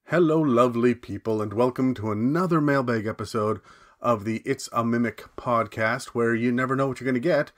Hello, lovely people, and welcome to another Mailbag episode of the It's a Mimic podcast, where you never know what you're going to get.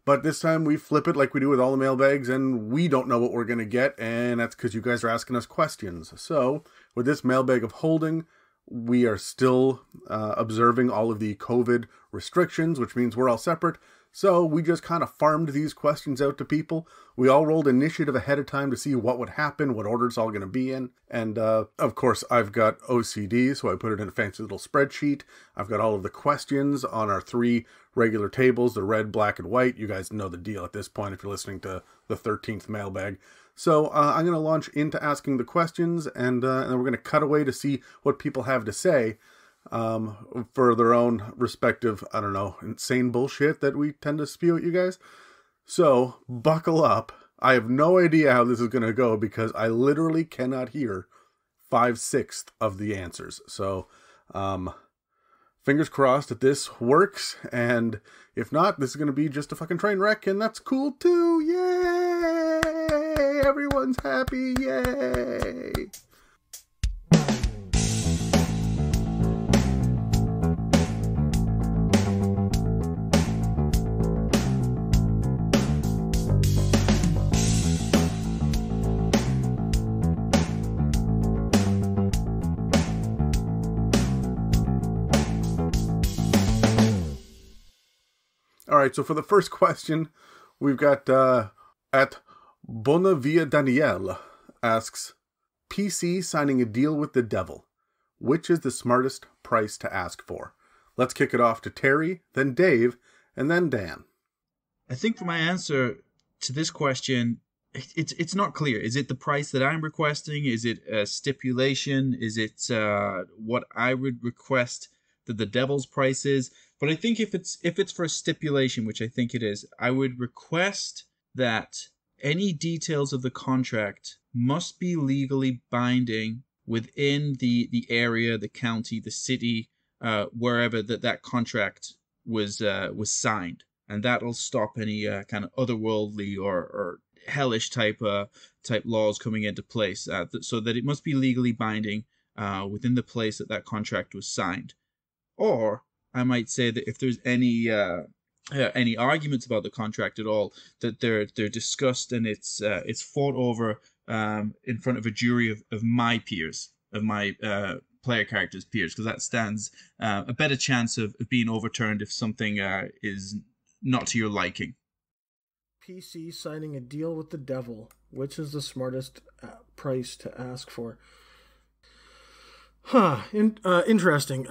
But this time we flip it like we do with all the mailbags, and we don't know what we're going to get, and that's because you guys are asking us questions. So, with this mailbag of holding, we are still observing all of the COVID restrictions, which means we're all separate. So we just kind of farmed these questions out to people. We all rolled initiative ahead of time to see what would happen, what order it's all going to be in. And of course, I've got OCD, so I put it in a fancy little spreadsheet. I've got all of the questions on our 3 regular tables, the red, black, and white. You guys know the deal at this point if you're listening to the 13th mailbag. So I'm going to launch into asking the questions, and then we're going to cut away to see what people have to say. For their own respective, I don't know, insane bullshit that we tend to spew at you guys. So, buckle up. I have no idea how this is going to go because I literally cannot hear 5/6 of the answers. So, fingers crossed that this works, and if not, this is going to be just a fucking train wreck, and that's cool too. Yay! Everyone's happy. Yay! Alright, so for the first question, we've got at Bonavia Danielle asks, PC signing a deal with the devil. Which is the smartest price to ask for? Let's kick it off to Terry, then Dave, and then Dan. I think for my answer to this question, it's not clear. Is it the price that I'm requesting? Is it a stipulation? Is it what I would request that the devil's price is? But I think if it's for a stipulation, which I think it is, I would request that any details of the contract must be legally binding within the area, the county, the city, wherever that contract was signed, and that'll stop any kind of otherworldly or hellish type laws coming into place. So that it must be legally binding within the place that contract was signed, or I might say that if there's any arguments about the contract at all, that they're discussed and it's fought over in front of a jury of my peers, of my player characters' peers, because that stands a better chance of being overturned if something is not to your liking. PC signing a deal with the devil. Which is the smartest price to ask for? Interesting.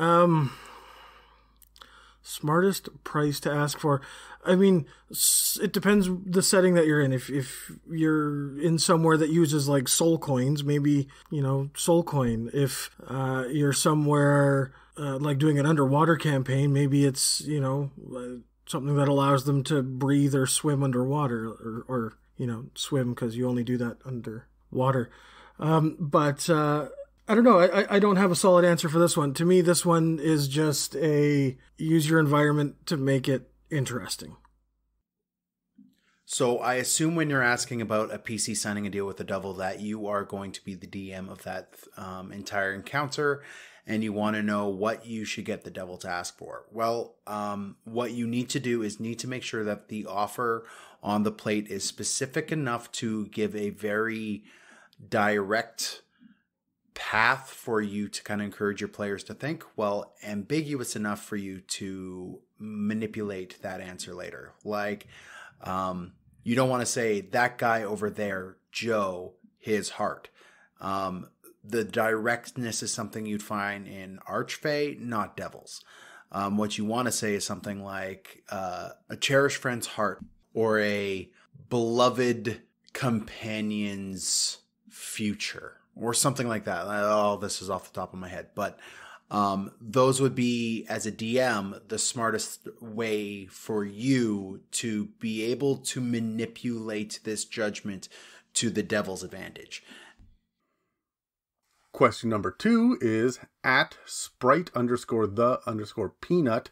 Smartest price to ask for. I mean, it depends the setting that you're in. If you're in somewhere that uses like soul coins, maybe, soul coin. If you're somewhere like doing an underwater campaign, maybe it's, something that allows them to breathe or swim underwater or swim because you only do that underwater. But I don't know. I don't have a solid answer for this one. To me, this one is just a use your environment to make it interesting. So I assume when you're asking about a PC signing a deal with the devil that you are going to be the DM of that entire encounter, and you want to know what you should get the devil to ask for. Well, what you need to do is need to make sure that the offer on the plate is specific enough to give a very direct path for you to kind of encourage your players to think, well, ambiguous enough for you to manipulate that answer later. Like, you don't want to say, that guy over there, Joe, his heart. The directness is something you'd find in Archfey, not devils. What you want to say is something like a cherished friend's heart or a beloved companion's future or something like that. Oh, this is off the top of my head. But those would be, as a DM, the smartest way for you to be able to manipulate this judgment to the devil's advantage. Question number 2 is at sprite_the_peanut.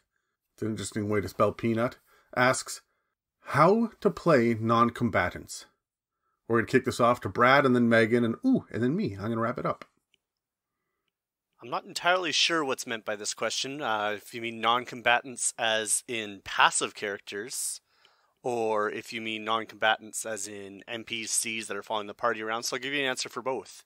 It's an interesting way to spell peanut. Asks, how to play non-combatants. We're going to kick this off to Brad and then Megan and then me. I'm going to wrap it up. I'm not entirely sure what's meant by this question. If you mean non-combatants as in passive characters, or if you mean non-combatants as in NPCs that are following the party around. So I'll give you an answer for both.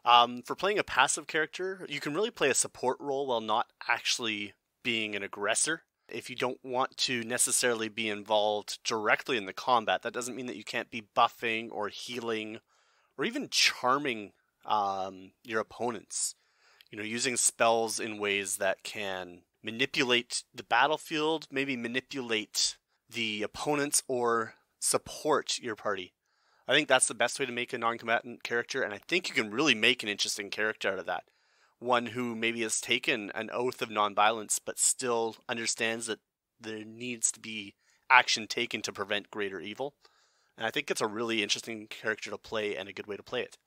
For playing a passive character, you can really play a support role while not actually being an aggressor. If you don't want to necessarily be involved directly in the combat, that doesn't mean that you can't be buffing or healing or even charming your opponents. Using spells in ways that can manipulate the battlefield, maybe manipulate the opponents or support your party. I think that's the best way to make a non-combatant character, and I think you can really make an interesting character out of that. One who maybe has taken an oath of non-violence, but still understands that there needs to be action taken to prevent greater evil. And I think it's a really interesting character to play and a good way to play it.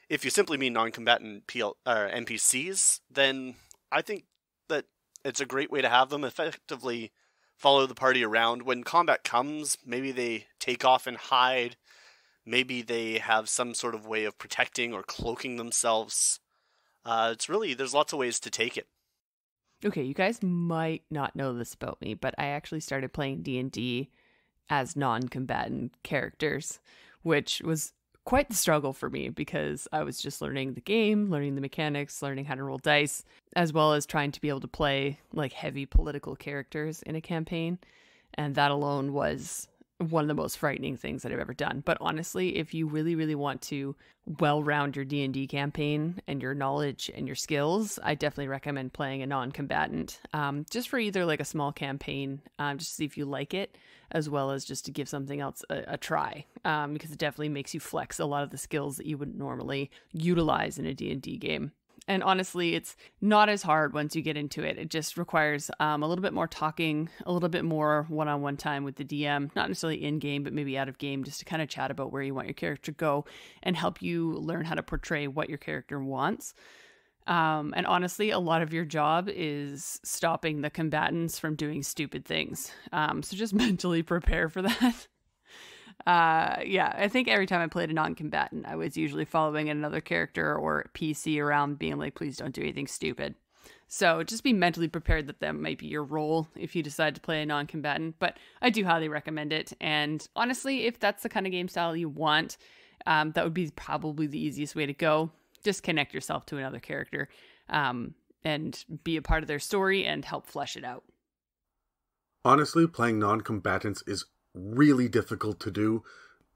If you simply mean non-combatant NPCs, then I think that it's a great way to have them effectively follow the party around. When combat comes, maybe they take off and hide. Maybe they have some sort of way of protecting or cloaking themselves. There's lots of ways to take it. Okay, you guys might not know this about me, but I actually started playing D&D as non-combatant characters, which was quite the struggle for me because I was just learning the game, learning the mechanics, learning how to roll dice, as well as trying to be able to play like heavy political characters in a campaign. And that alone was one of the most frightening things that I've ever done. But honestly, if you really, really want to well-round your D&D campaign and your knowledge and your skills, I definitely recommend playing a non-combatant, just for either like a small campaign, just to see if you like it, as well as just to give something else a try, because it definitely makes you flex a lot of the skills that you wouldn't normally utilize in a D&D game. And honestly, it's not as hard once you get into it. It just requires a little bit more talking, a little bit more one-on-one time with the DM, not necessarily in-game, but maybe out of game, just to kind of chat about where you want your character to go and help you learn how to portray what your character wants. And honestly, a lot of your job is stopping the combatants from doing stupid things. So just mentally prepare for that. I think every time I played a non-combatant, I was usually following another character or PC around being like, please don't do anything stupid. So just be mentally prepared that might be your role if you decide to play a non-combatant, but I do highly recommend it. And honestly, if that's the kind of game style you want, that would be probably the easiest way to go. Just connect yourself to another character, and be a part of their story and help flesh it out. Honestly, playing non-combatants is really difficult to do.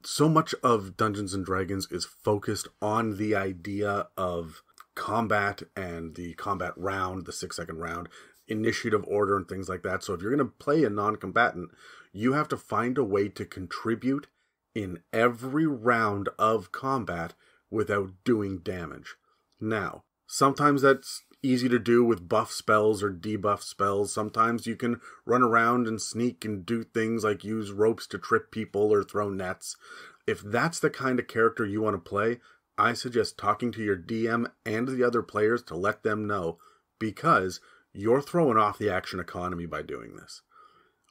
So much of Dungeons and Dragons is focused on the idea of combat and the combat round, the 6-second round, initiative order and things like that. So if you're going to play a non-combatant, you have to find a way to contribute in every round of combat without doing damage. Now, sometimes that's easy to do with buff spells or debuff spells. Sometimes you can run around and sneak and do things like use ropes to trip people or throw nets. If that's the kind of character you want to play, I suggest talking to your DM and the other players to let them know, because you're throwing off the action economy by doing this.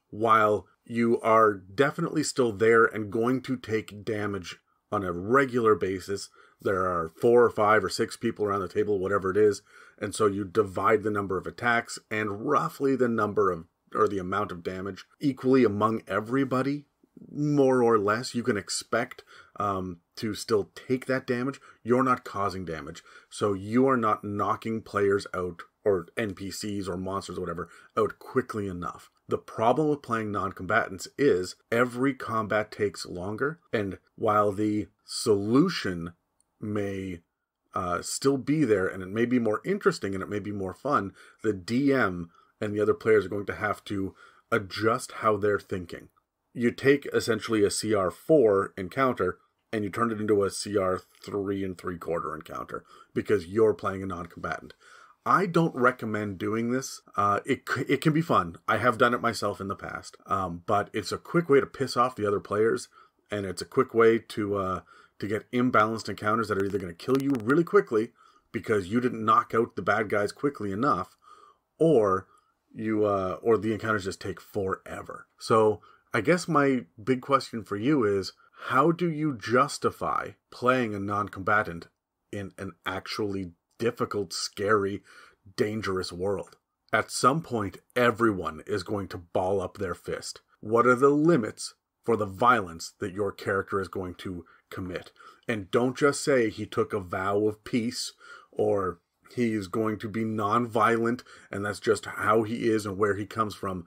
While you are definitely still there and going to take damage on a regular basis, there are 4 or 5 or 6 people around the table, whatever it is, and so you divide the number of attacks and roughly the number of, or the amount of damage equally among everybody, more or less. You can expect to still take that damage. You're not causing damage, so you are not knocking players out, or NPCs or monsters or whatever, out quickly enough. The problem with playing non-combatants is every combat takes longer, and while the solution may still be there, and it may be more interesting and it may be more fun, the DM and the other players are going to have to adjust how they're thinking. You take essentially a CR4 encounter and you turn it into a CR 3 3/4 encounter because you're playing a non-combatant. I don't recommend doing this. It can be fun. I have done it myself in the past, but it's a quick way to piss off the other players, and it's a quick way to get imbalanced encounters that are either going to kill you really quickly because you didn't knock out the bad guys quickly enough, or the encounters just take forever. So I guess my big question for you is, how do you justify playing a non-combatant in an actually difficult, scary, dangerous world. At some point, everyone is going to ball up their fist. What are the limits for the violence that your character is going to commit? And don't just say he took a vow of peace, or he's going to be non-violent, and that's just how he is and where he comes from,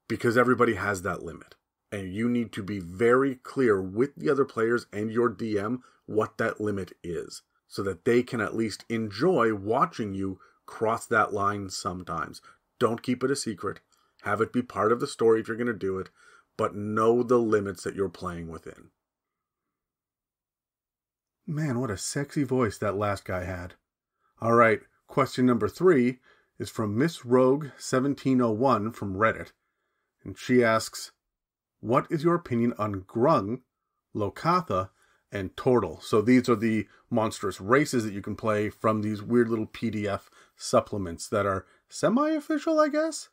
because everybody has that limit. And you need to be very clear with the other players and your DM what that limit is, so that they can at least enjoy watching you cross that line sometimes. Don't keep it a secret. Have it be part of the story if you're going to do it, but know the limits that you're playing within. Man, what a sexy voice that last guy had. All right, question number 3 is from Miss Rogue 1701 from Reddit. And she asks, what is your opinion on Grung, Lokatha, and Tortle? So these are the monstrous races that you can play from these weird little PDF supplements that are semi-official, I guess?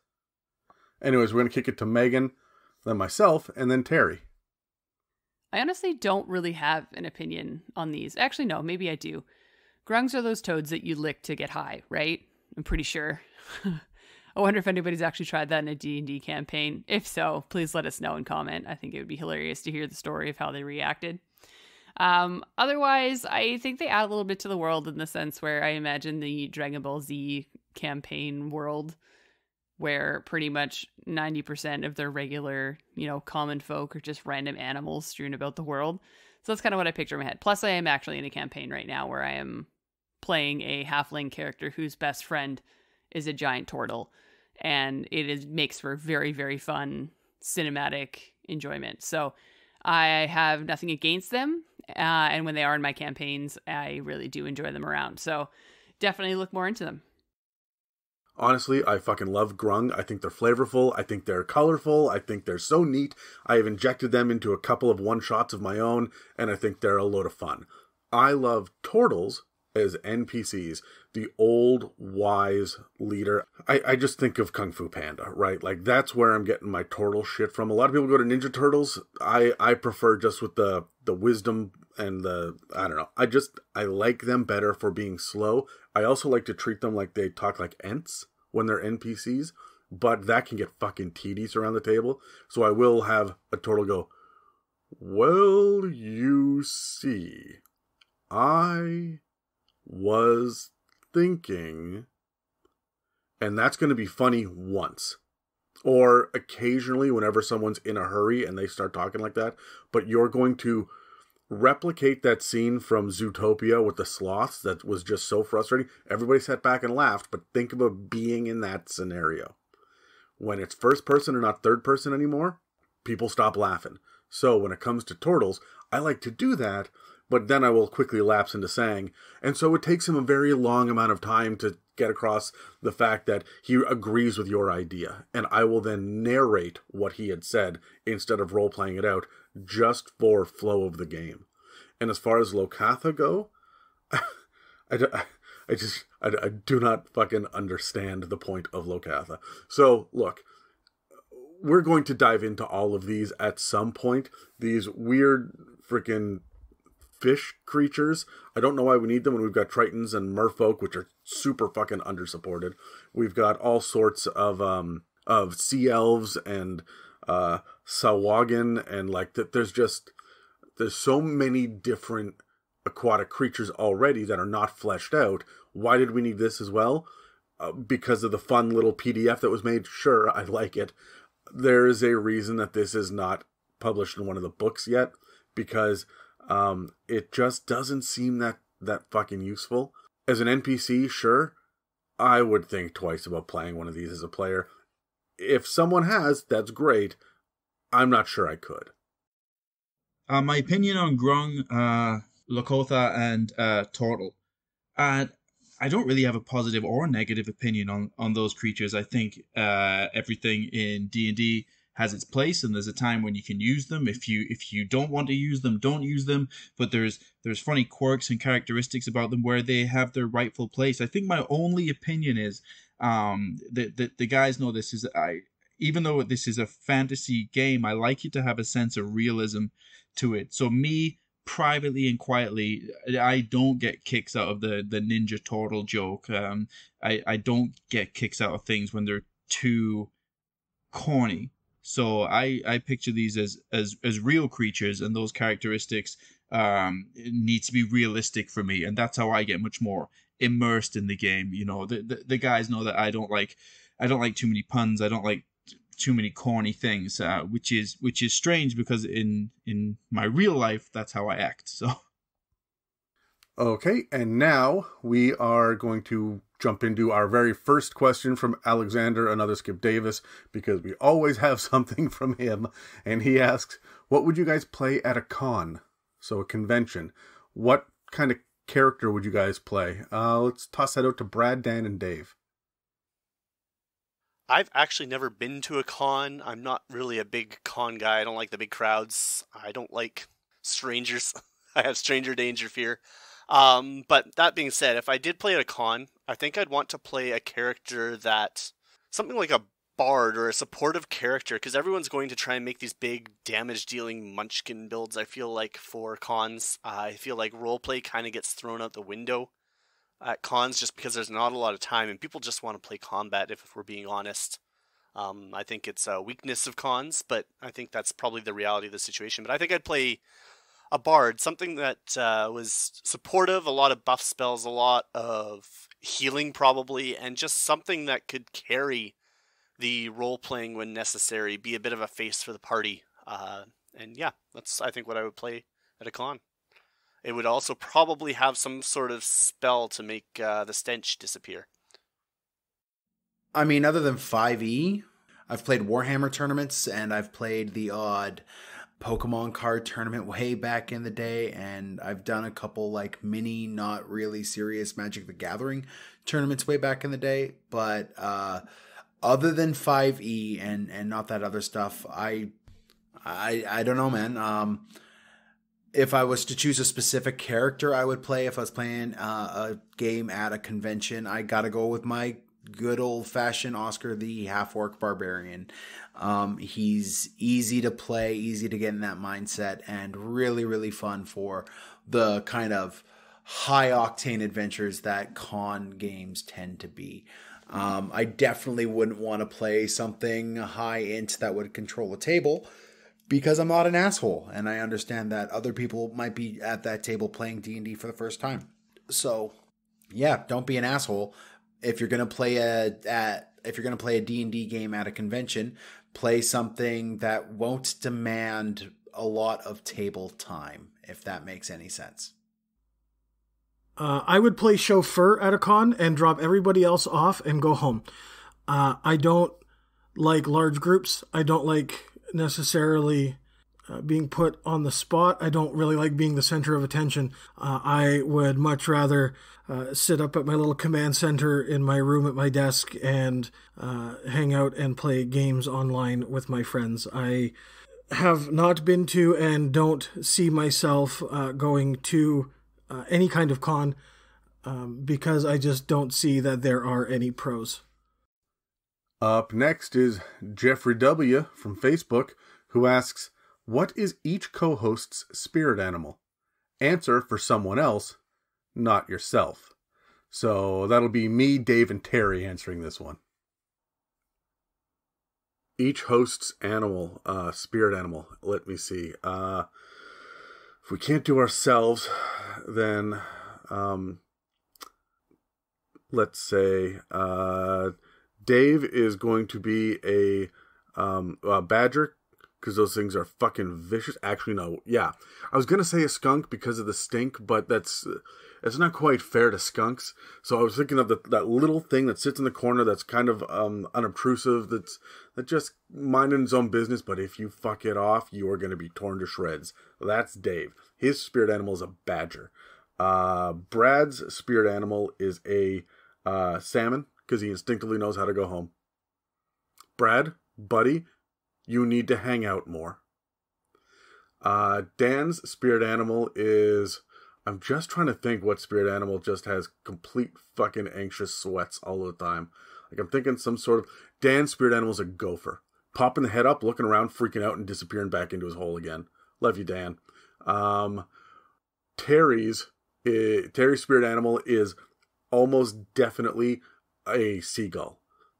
Anyways, we're going to kick it to Megan, then myself, and then Terry. I honestly don't really have an opinion on these. Actually, no, maybe I do. Grungs are those toads that you lick to get high, right? I'm pretty sure. I wonder if anybody's actually tried that in a D&D campaign. If so, please let us know and comment. I think it would be hilarious to hear the story of how they reacted. Otherwise, I think they add a little bit to the world in the sense where I imagine the Dragon Ball Z campaign world, where pretty much 90% of their regular, common folk are just random animals strewn about the world. So that's kind of what I picture in my head. Plus, I am actually in a campaign right now where I am playing a halfling character whose best friend is a giant turtle, and makes for very, very fun cinematic enjoyment. So I have nothing against them, and when they are in my campaigns, I really do enjoy them around. So definitely look more into them. Honestly, I fucking love Grung. I think they're flavorful. I think they're colorful. I think they're so neat. I have injected them into a couple of one-shots of my own, and I think they're a load of fun. I love turtles as NPCs, the old wise leader. I just think of Kung Fu Panda, right? Like, that's where I'm getting my turtle shit from. A lot of people go to Ninja Turtles. I prefer just with the wisdom and I don't know. I like them better for being slow. I also like to treat them like they talk like Ents when they're NPCs, but that can get fucking tedious around the table. So I will have a turtle go, well, you see, I was thinking, and that's going to be funny once, or occasionally whenever someone's in a hurry and they start talking like that. But you're going to replicate that scene from Zootopia with the sloths that was just so frustrating. Everybody sat back and laughed, but think about being in that scenario. When it's first person and not third person anymore, people stop laughing. So when it comes to turtles, I like to do that, but then I will quickly lapse into saying, and so it takes him a very long amount of time to get across the fact that he agrees with your idea. And I will then narrate what he had said instead of role-playing it out, just for flow of the game. And as far as Lokatha go, I do not fucking understand the point of Lokatha. So, look, we're going to dive into all of these at some point. These weird freaking fish creatures. I don't know why we need them when we've got Tritons and merfolk, which are super fucking undersupported. We've got all sorts of sea elves and Sawagan, and like that. There's so many different aquatic creatures already that are not fleshed out. Why did we need this as well? Because of the fun little PDF that was made. Sure, I like it. There is a reason that this is not published in one of the books yet, because it just doesn't seem that fucking useful. As an NPC, sure, I would think twice about playing one of these as a player. If someone has, that's great. I'm not sure I could. My opinion on Grung, Lakotha, and Tortle. I don't really have a positive or negative opinion on those creatures. I think everything in D&D has its place, and there's a time when you can use them. If you don't want to use them, don't use them. But there's funny quirks and characteristics about them where they have their rightful place. I think my only opinion is the guys know this is even though this is a fantasy game, I like it to have a sense of realism to it. So me privately and quietly, I don't get kicks out of the Ninja Turtle joke. I don't get kicks out of things when they're too corny. So I picture these as real creatures, and those characteristics need to be realistic for me, and that's how I get much more immersed in the game. You know, the guys know that I don't like too many puns. I don't like too many corny things, which is strange because in my real life that's how I act. So okay, and now we are going to jump into our very first question from Alexander, another Skip Davis, because we always have something from him, and he asks, what would you guys play at a con? So a convention. What kind of character would you guys play? Let's toss that out to Brad, Dan, and Dave. I've actually never been to a con. I'm not really a big con guy. I don't like the big crowds. I don't like strangers. I have stranger danger fear. But that being said, if I did play at a con, I think I'd want to play a character that, something like a bard or a supportive character, because everyone's going to try and make these big damage-dealing munchkin builds, I feel like, for cons. I feel like roleplay kind of gets thrown out the window at cons just because there's not a lot of time, and people just want to play combat, if we're being honest. I think it's a weakness of cons, but I think that's probably the reality of the situation. But I think I'd play a bard, something that was supportive, a lot of buff spells, a lot of healing probably, and just something that could carry the role-playing when necessary, be a bit of a face for the party. And yeah, that's, I think, what I would play at a con. It would also probably have some sort of spell to make the stench disappear. I mean, other than 5e, I've played Warhammer tournaments, and I've played the odd Pokemon card tournament way back in the day, and I've done a couple like mini, not really serious Magic the Gathering tournaments way back in the day. But other than 5e and not that other stuff, I don't know, man. If I was to choose a specific character I would play if I was playing a game at a convention, I gotta go with my good old-fashioned Oscar the Half-Orc Barbarian. He's easy to play, easy to get in that mindset, and really, really fun for the kind of high-octane adventures that con games tend to be. I definitely wouldn't want to play something high-int that would control a table, because I'm not an asshole, and I understand that other people might be at that table playing D&D for the first time. So, yeah, don't be an asshole. If you're gonna play a D&D game at a convention, play something that won't demand a lot of table time, if that makes any sense. I would play chauffeur at a con and drop everybody else off and go home. I don't like large groups. I don't like necessarily being put on the spot. I don't really like being the center of attention. I would much rather sit up at my little command center in my room at my desk and hang out and play games online with my friends. I have not been to and don't see myself going to any kind of con because I just don't see that there are any pros. Up next is Jeffrey W. from Facebook, who asks, what is each co-host's spirit animal? Answer for someone else, not yourself. So that'll be me, Dave, and Terry answering this one. Each host's animal, spirit animal. Let me see. If we can't do ourselves, then let's say Dave is going to be a badger, because those things are fucking vicious. Actually, no. Yeah. I was going to say a skunk because of the stink, but it's not quite fair to skunks. So I was thinking of that little thing that sits in the corner that's kind of unobtrusive, that's just minding its own business, but if you fuck it off, you are going to be torn to shreds. That's Dave. His spirit animal is a badger. Brad's spirit animal is a salmon, because he instinctively knows how to go home. Brad, buddy, you need to hang out more. Dan's spirit animal is... I'm just trying to think what spirit animal just has complete fucking anxious sweats all the time. Like, I'm thinking some sort of... Dan's spirit animal is a gopher. Popping the head up, looking around, freaking out, and disappearing back into his hole again. Love you, Dan. Terry's spirit animal is almost definitely a seagull.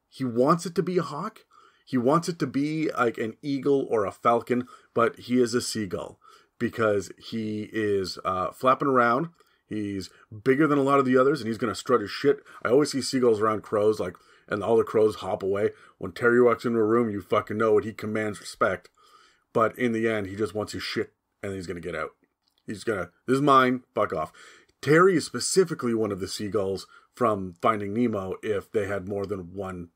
He wants it to be a hawk. He wants it to be like an eagle or a falcon, but he is a seagull because he is flapping around. He's bigger than a lot of the others, and he's going to strut his shit. I always see seagulls around crows, like, and all the crows hop away. When Terry walks into a room, you fucking know it. He commands respect. But in the end, he just wants his shit, and he's going to get out. He's going to, this is mine, fuck off. Terry is specifically one of the seagulls from Finding Nemo if they had more than one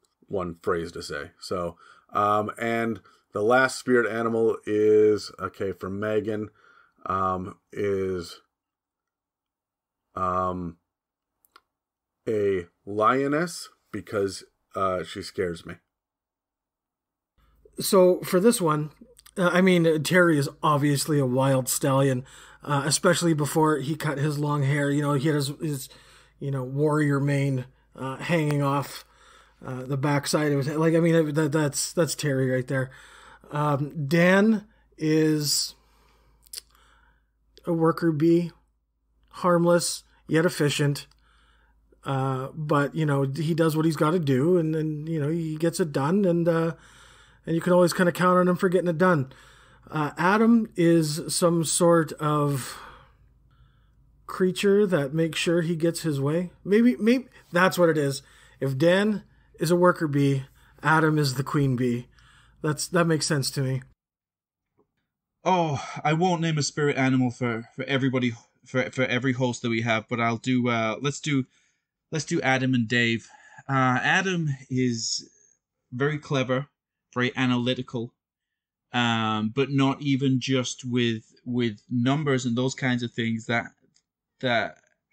phrase to say. So, and the last spirit animal is, okay, for Megan, is a lioness because she scares me. So for this one, I mean, Terry is obviously a wild stallion, especially before he cut his long hair. You know, he had his warrior mane hanging off the backside of his head. Like, I mean, that's Terry right there. Dan is a worker bee, harmless yet efficient. But you know, he does what he's got to do, and then you know he gets it done, and you can always kind of count on him for getting it done. Adam is some sort of creature that makes sure he gets his way. Maybe that's what it is. If Dan is a worker bee, Adam is the queen bee. That makes sense to me. Oh, I won't name a spirit animal for everybody for every host that we have, but I'll do. Let's do Adam and Dave. Adam is very clever, very analytical, but not even just with numbers and those kinds of things. That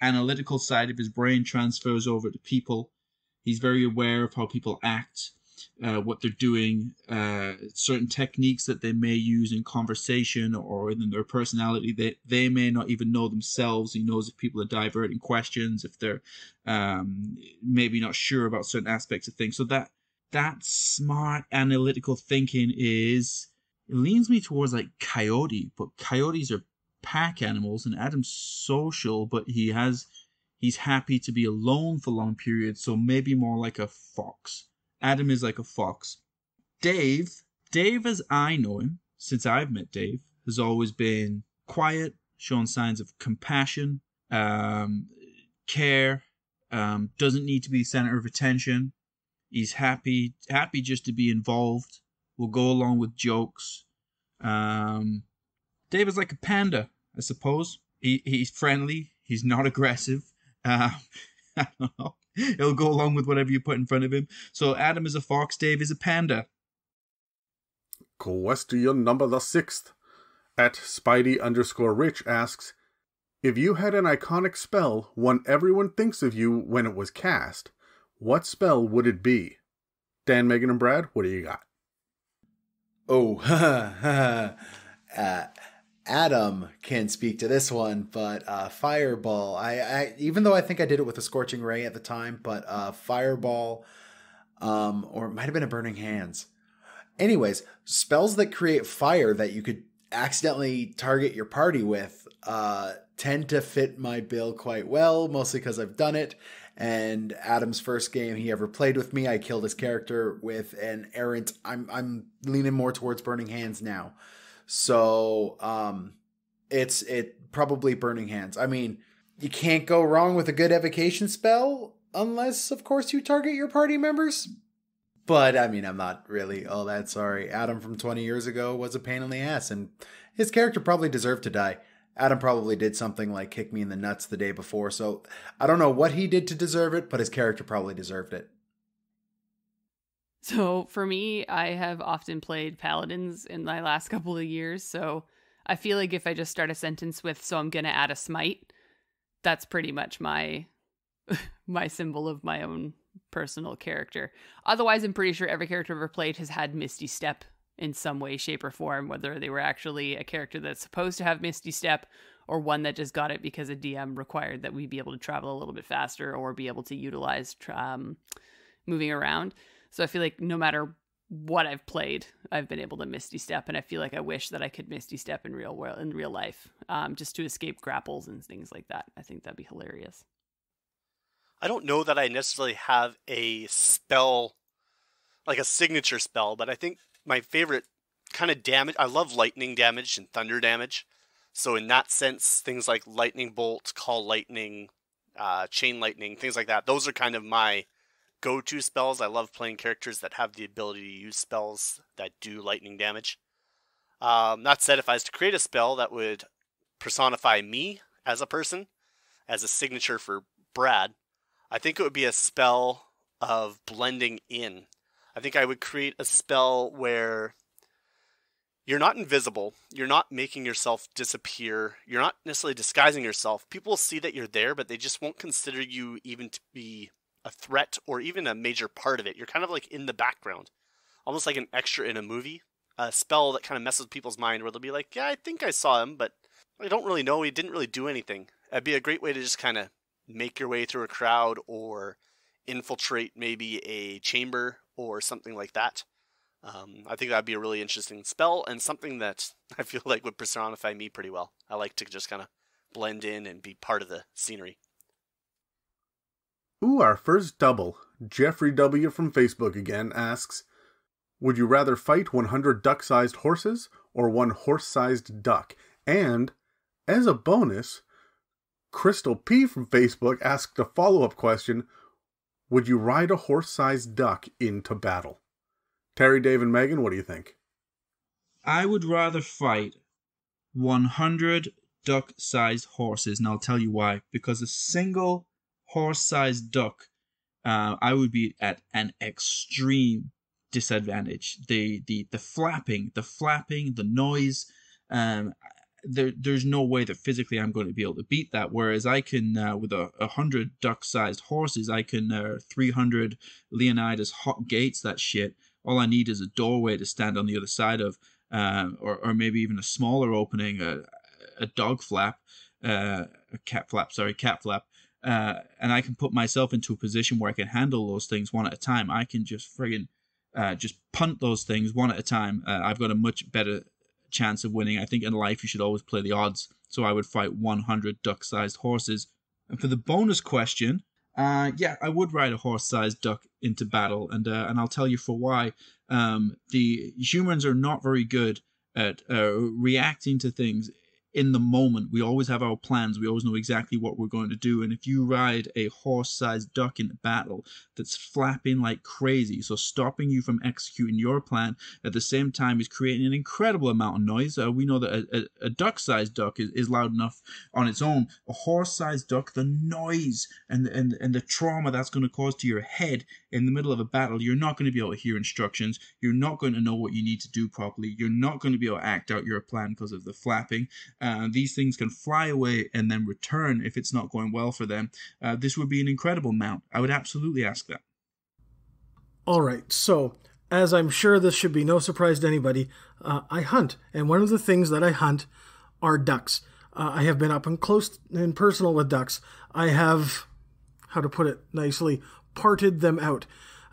analytical side of his brain transfers over to people. He's very aware of how people act, what they're doing, certain techniques that they may use in conversation or in their personality. They may not even know themselves. He knows if people are diverting questions, if they're maybe not sure about certain aspects of things. So that smart analytical thinking it leans me towards like coyote, but coyotes are pack animals, and Adam's social, but he's happy to be alone for long periods, so maybe more like a fox. Adam is like a fox. Dave as I know him, since I've met Dave, has always been quiet, shown signs of compassion, care, doesn't need to be the center of attention. He's happy just to be involved, will go along with jokes. Dave is like a panda, I suppose. He's friendly, he's not aggressive. I don't know. He'll go along with whatever you put in front of him. So Adam is a fox, Dave is a panda. Question number the 6th. At Spidey_Rich asks, if you had an iconic spell one everyone thinks of you when it was cast, what spell would it be? Dan, Megan, and Brad, what do you got? Oh, Adam can speak to this one, but Fireball. I even though I think I did it with a Scorching Ray at the time, but Fireball, or it might have been a Burning Hands. Anyways, spells that create fire that you could accidentally target your party with tend to fit my bill quite well, mostly because I've done it. And Adam's first game he ever played with me, I killed his character with an errant. I'm leaning more towards Burning Hands now. So it's probably Burning Hands. I mean, you can't go wrong with a good evocation spell unless, of course, you target your party members. But I mean, I'm not really all that sorry. Adam from 20 years ago was a pain in the ass, and his character probably deserved to die. Adam probably did something like kick me in the nuts the day before, so I don't know what he did to deserve it, but his character probably deserved it. So for me, I have often played paladins in my last couple of years, so I feel like if I just start a sentence with, so I'm going to add a smite, that's pretty much my my symbol of my own personal character. Otherwise, I'm pretty sure every character I've ever played has had Misty Step in some way, shape, or form, whether they were actually a character that's supposed to have Misty Step or one that just got it because a DM required that we be able to travel a little bit faster or be able to utilize moving around. So I feel like no matter what I've played, I've been able to Misty Step, and I feel like I wish that I could Misty Step in real life, just to escape grapples and things like that. I think that'd be hilarious. I don't know that I necessarily have a spell, like a signature spell, but I think my favorite kind of damage, I love lightning damage and thunder damage. So in that sense, things like lightning bolt, call lightning, chain lightning, things like that, those are kind of my go-to spells. I love playing characters that have the ability to use spells that do lightning damage. That said, if I was to create a spell that would personify me as a person, as a signature for Brad, I think it would be a spell of blending in. I think I would create a spell where you're not invisible, you're not making yourself disappear, you're not necessarily disguising yourself. People will see that you're there, but they just won't consider you even to be a threat or even a major part of it. You're kind of like in the background, almost like an extra in a movie. A spell that kind of messes with people's mind where they'll be like, yeah, I think I saw him, but I don't really know. He didn't really do anything. It'd be a great way to just kind of make your way through a crowd or infiltrate maybe a chamber or something like that. I think that'd be a really interesting spell and something that I feel like would personify me pretty well. I like to just kind of blend in and be part of the scenery. Ooh, our first double. Jeffrey W. from Facebook again asks, would you rather fight 100 duck-sized horses or one horse-sized duck? And, as a bonus, Crystal P. from Facebook asked a follow-up question, would you ride a horse-sized duck into battle? Terry, Dave, and Megan, what do you think? I would rather fight 100 duck-sized horses, and I'll tell you why. Because a single horse-sized duck, I would be at an extreme disadvantage. The flapping, the noise, there's no way that physically I'm going to be able to beat that. Whereas I can, with 100 duck-sized horses, I can 300 Leonidas hot gates that shit. All I need is a doorway to stand on the other side of, or maybe even a smaller opening, a dog flap, a cat flap, and I can put myself into a position where I can handle those things one at a time. I can just friggin' just punt those things one at a time. I've got a much better chance of winning. I think in life you should always play the odds. So I would fight 100 duck-sized horses. And for the bonus question, yeah, I would ride a horse-sized duck into battle, and I'll tell you for why. The humans are not very good at reacting to things in the moment. We always have our plans. We always know exactly what we're going to do. And if you ride a horse-sized duck into battle that's flapping like crazy, so stopping you from executing your plan at the same time is creating an incredible amount of noise. We know that a duck-sized duck is loud enough on its own. A horse-sized duck, the noise and the trauma that's going to cause to your head in the middle of a battle, you're not going to be able to hear instructions. You're not going to know what you need to do properly. You're not going to be able to act out your plan because of the flapping. These things can fly away and then return if it's not going well for them. This would be an incredible mount. I would absolutely ask that. All right, so as I'm sure this should be no surprise to anybody, I hunt. And one of the things that I hunt are ducks. I have been up and close and personal with ducks. I have, how to put it nicely, parted them out.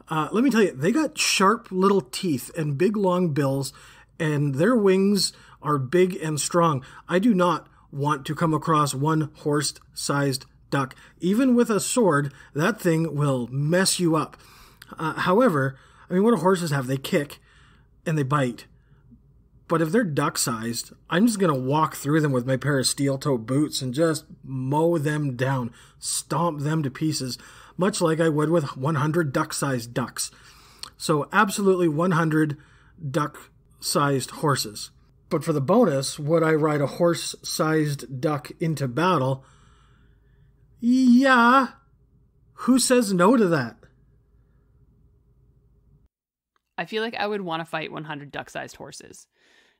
Let me tell you, they got sharp little teeth and big long bills, and their wings are big and strong. I do not want to come across one horse-sized duck. Even with a sword, that thing will mess you up. However, I mean, what do horses have? They kick and they bite. But if they're duck-sized, I'm just going to walk through them with my pair of steel-toe boots and just mow them down, stomp them to pieces, much like I would with 100 duck-sized ducks. So absolutely 100 duck-sized horses. But for the bonus, would I ride a horse-sized duck into battle? Yeah. Who says no to that? I feel like I would want to fight 100 duck-sized horses.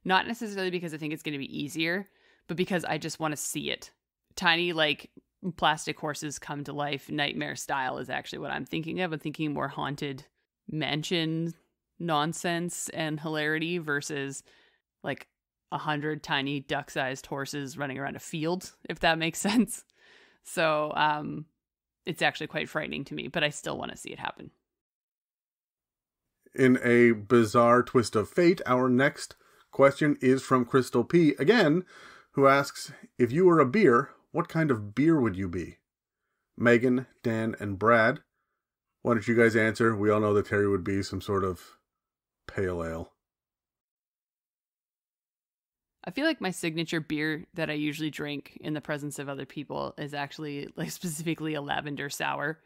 Not necessarily because I think it's going to be easier, but because I just want to see it. Tiny, like, plastic horses come to life, nightmare style is actually what I'm thinking of. I'm thinking more haunted mansion nonsense and hilarity versus, like, 100 tiny duck-sized horses running around a field, if that makes sense. So it's actually quite frightening to me, but I still want to see it happen. In a bizarre twist of fate, our next question is from Crystal P. again, who asks, if you were a beer, what kind of beer would you be? Megan, Dan, and Brad, why don't you guys answer? We all know that Terry would be some sort of pale ale. I feel like my signature beer that I usually drink in the presence of other people is actually like specifically a lavender sour.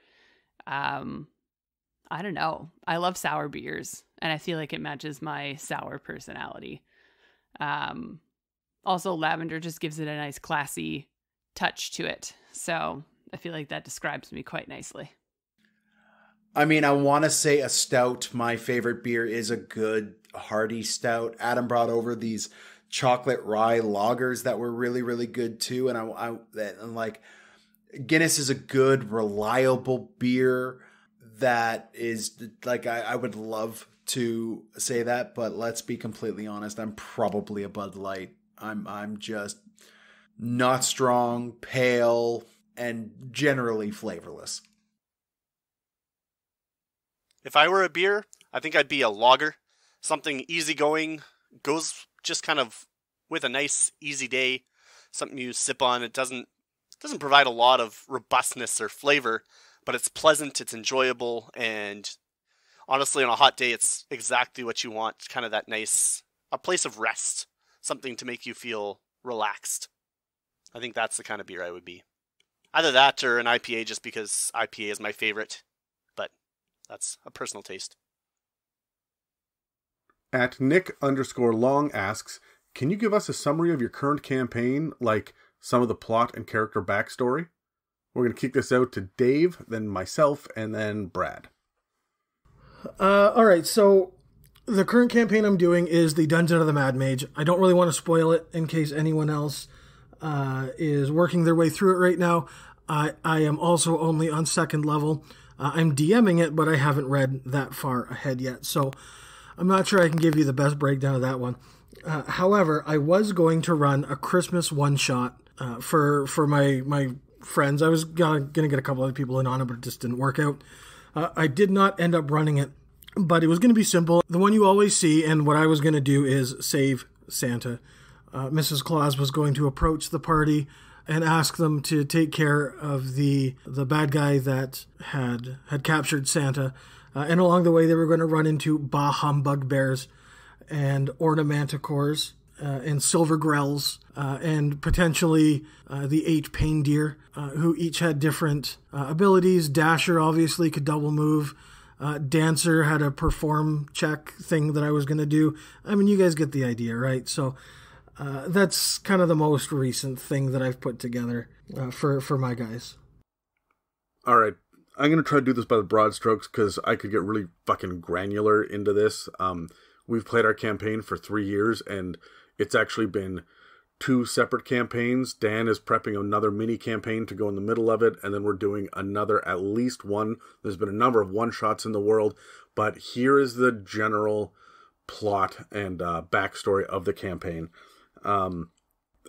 I don't know. I love sour beers, and I feel like it matches my sour personality. Also, lavender just gives it a nice classy touch to it. So I feel like that describes me quite nicely. I mean, I want to say a stout. My favorite beer is a good hearty stout. Adam brought over these chocolate rye lagers that were really, really good too. And like Guinness is a good, reliable beer that is like, I would love to say that, but let's be completely honest. I'm probably a Bud Light. I'm just not strong, pale, and generally flavorless. If I were a beer, I think I'd be a lager. Something easygoing, goes just kind of with a nice, easy day. Something you sip on. It doesn't provide a lot of robustness or flavor, but it's pleasant, it's enjoyable, and honestly, on a hot day, it's exactly what you want. Kind of that nice, a place of rest. Something to make you feel relaxed. I think that's the kind of beer I would be. Either that or an IPA, just because IPA is my favorite. But that's a personal taste. At Nick_Long asks, can you give us a summary of your current campaign, like some of the plot and character backstory? We're going to kick this out to Dave, then myself, and then Brad. All right, so the current campaign I'm doing is the Dungeon of the Mad Mage. I don't really want to spoil it in case anyone else is working their way through it right now. I am also only on second level. I'm DMing it, but I haven't read that far ahead yet, so I'm not sure I can give you the best breakdown of that one. However, I was going to run a Christmas one-shot for my friends. I was going to get a couple other people in on it, but it just didn't work out. I did not end up running it, but it was going to be simple. The one you always see, and what I was going to do is save Santa. Mrs. Claus was going to approach the party and ask them to take care of the bad guy that had captured Santa. And along the way, they were going to run into Bah Humbug Bears and Ornamenticores and Silver Grells and potentially the 8 Pain Deer, who each had different abilities. Dasher obviously could double move. Dancer had a perform check thing that I was going to do. I mean, you guys get the idea, right? So that's kind of the most recent thing that I've put together for my guys. All right. I'm going to try to do this by the broad strokes because I could get really fucking granular into this. We've played our campaign for 3 years, and it's actually been 2 separate campaigns. Dan is prepping another mini campaign to go in the middle of it, and then we're doing another, at least one. There's been a number of one-shots in the world, but here is the general plot and backstory of the campaign.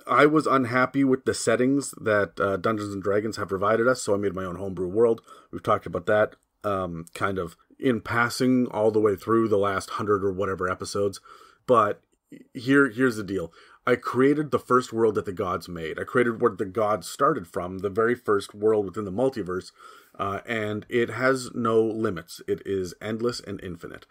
I was unhappy with the settings that Dungeons & Dragons have provided us, so I made my own homebrew world. We've talked about that kind of in passing all the way through the last 100 or whatever episodes. But here's the deal. I created the first world that the gods made. I created where the gods started from, the very first world within the multiverse, and it has no limits. It is endless and infinite.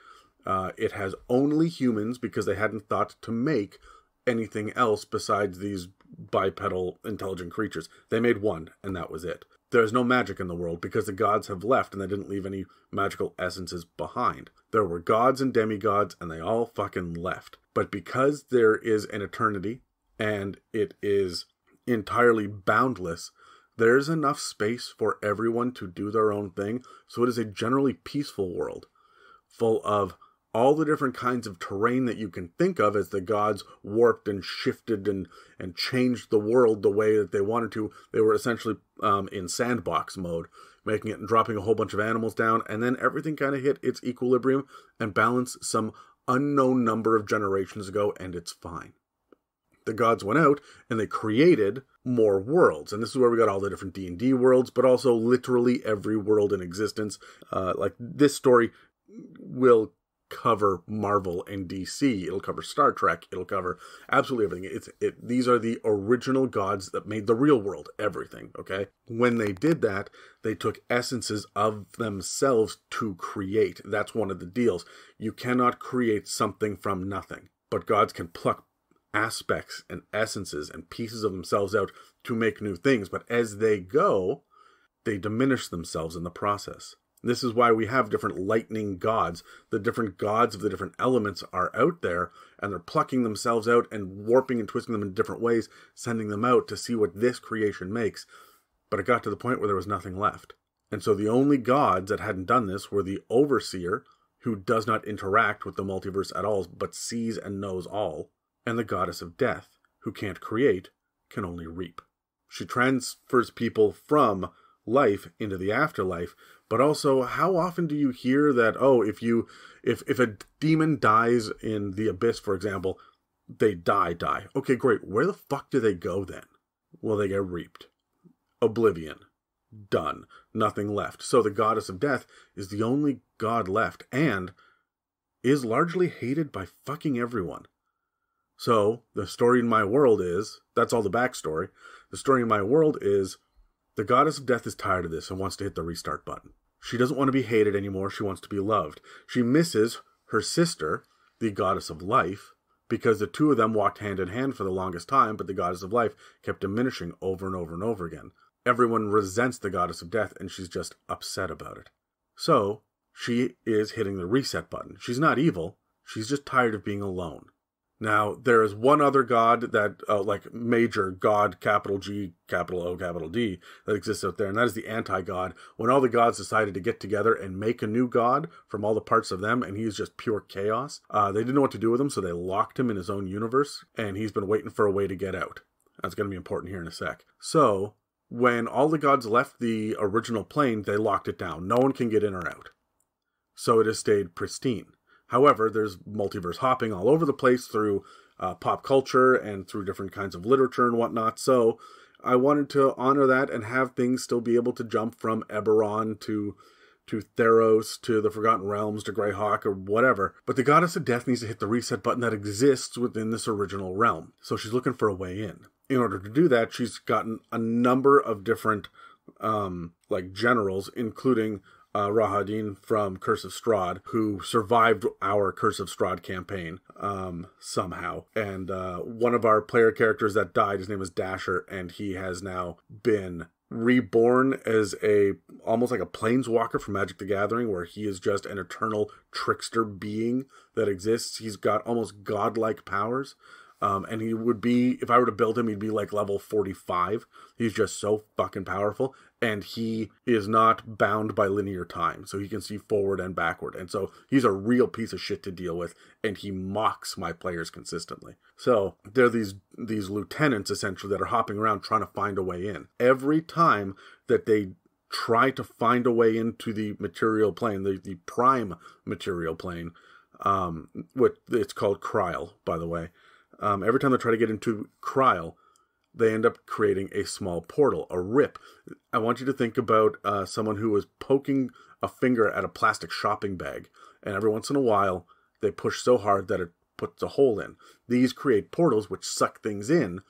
It has only humans because they hadn't thought to make anything else besides these bipedal intelligent creatures. They made one, and that was it. There's no magic in the world because the gods have left and they didn't leave any magical essences behind. There were gods and demigods and they all fucking left. But because there is an eternity and it is entirely boundless, there's enough space for everyone to do their own thing. So it is a generally peaceful world full of all the different kinds of terrain that you can think of as the gods warped and shifted and changed the world the way that they wanted to. They were essentially in sandbox mode, making it and dropping a whole bunch of animals down, and then everything kind of hit its equilibrium and balance some unknown number of generations ago, and it's fine. The gods went out and they created more worlds, and this is where we got all the different D&D worlds, but also literally every world in existence. Like this story will cover Marvel and DC. It'll cover Star Trek. It'll cover absolutely everything. These are the original gods that made the real world everything, okay? When they did that, they took essences of themselves to create. That's one of the deals. You cannot create something from nothing, but gods can pluck aspects and essences and pieces of themselves out to make new things. But as they go, they diminish themselves in the process. This is why we have different lightning gods. The different gods of the different elements are out there, and they're plucking themselves out and warping and twisting them in different ways, sending them out to see what this creation makes. But it got to the point where there was nothing left. And so the only gods that hadn't done this were the Overseer, who does not interact with the multiverse at all, but sees and knows all, and the Goddess of Death, who can't create, can only reap. She transfers people from life into the afterlife, but also, how often do you hear that, if a demon dies in the abyss, for example, they die. Okay, great. Where the fuck do they go then? Well, they get reaped. Oblivion. Done. Nothing left. So the Goddess of Death is the only god left, and is largely hated by fucking everyone. So, the story in my world is, that's all the backstory, the story in my world is, the Goddess of Death is tired of this and wants to hit the restart button. She doesn't want to be hated anymore, she wants to be loved. She misses her sister, the Goddess of Life, because the two of them walked hand in hand for the longest time, but the Goddess of Life kept diminishing over and over and over again. Everyone resents the Goddess of Death, and she's just upset about it. So, she is hitting the reset button. She's not evil, she's just tired of being alone. Now, there is one other god that, major god, capital G, capital O, capital D, that exists out there, and that is the anti-god. When all the gods decided to get together and make a new god from all the parts of them, and he's just pure chaos, they didn't know what to do with him, so they locked him in his own universe, and he's been waiting for a way to get out. That's going to be important here in a sec. So, when all the gods left the original plane, they locked it down. No one can get in or out. So it has stayed pristine. However, there's multiverse hopping all over the place through pop culture and through different kinds of literature and whatnot. So I wanted to honor that and have things still be able to jump from Eberron to Theros to the Forgotten Realms to Greyhawk or whatever. But the Goddess of Death needs to hit the reset button that exists within this original realm. So she's looking for a way in. In order to do that, she's gotten a number of different generals, including Rahadin from Curse of Strahd, who survived our Curse of Strahd campaign somehow. And one of our player characters that died, his name is Dasher, and he has now been reborn as almost like a planeswalker from Magic the Gathering, where he is just an eternal trickster being that exists. He's got almost godlike powers. And he would be, if I were to build him, he'd be like level 45. He's just so fucking powerful. And he is not bound by linear time. So he can see forward and backward. And so he's a real piece of shit to deal with. And he mocks my players consistently. So there are these lieutenants, essentially, that are hopping around trying to find a way in. Every time that they try to find a way into the material plane, the prime material plane, it's called Kryl, by the way. Every time they try to get into Kryl, they end up creating a small portal, a rip. I want you to think about someone who was poking a finger at a plastic shopping bag, and every once in a while, they push so hard that it puts a hole in. These create portals which suck things in,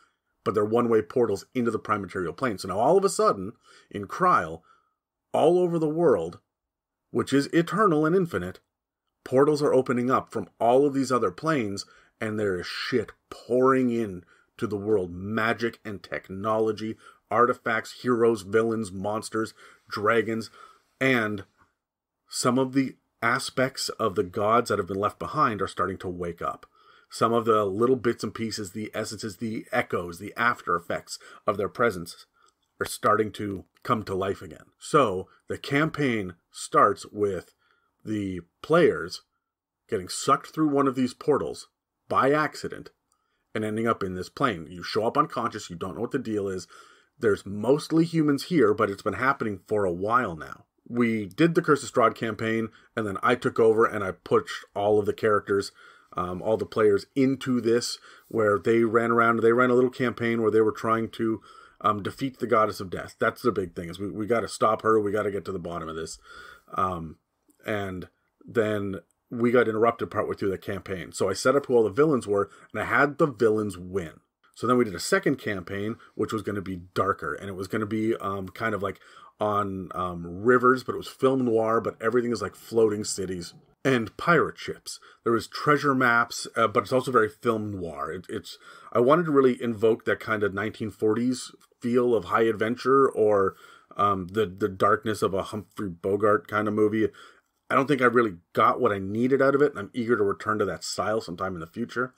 but they're one-way portals into the prime material plane. So now all of a sudden, in Kryl, all over the world, which is eternal and infinite, portals are opening up from all of these other planes, and there is shit pouring in to the world. Magic and technology, artifacts, heroes, villains, monsters, dragons, and some of the aspects of the gods that have been left behind are starting to wake up. Some of the little bits and pieces, the essences, the echoes, the after effects of their presence are starting to come to life again. So the campaign starts with the players getting sucked through one of these portals by accident and ending up in this plane. You show up unconscious, you don't know what the deal is. There's mostly humans here, but it's been happening for a while now. We did the Curse of Strahd campaign, and then I took over and I pushed all of the characters, all the players into this, where they ran around. They ran a little campaign where they were trying to defeat the Goddess of Death. That's the big thing, is we got to stop her. We got to get to the bottom of this. And then we got interrupted partway through the campaign. So I set up who all the villains were, and I had the villains win. So then we did a second campaign, which was going to be darker, and it was going to be kind of like on rivers, but it was film noir, but everything is like floating cities and pirate ships. There was treasure maps, but it's also very film noir. I wanted to really invoke that kind of 1940s feel of high adventure, or the darkness of a Humphrey Bogart kind of movie. I don't think I really got what I needed out of it, and I'm eager to return to that style sometime in the future.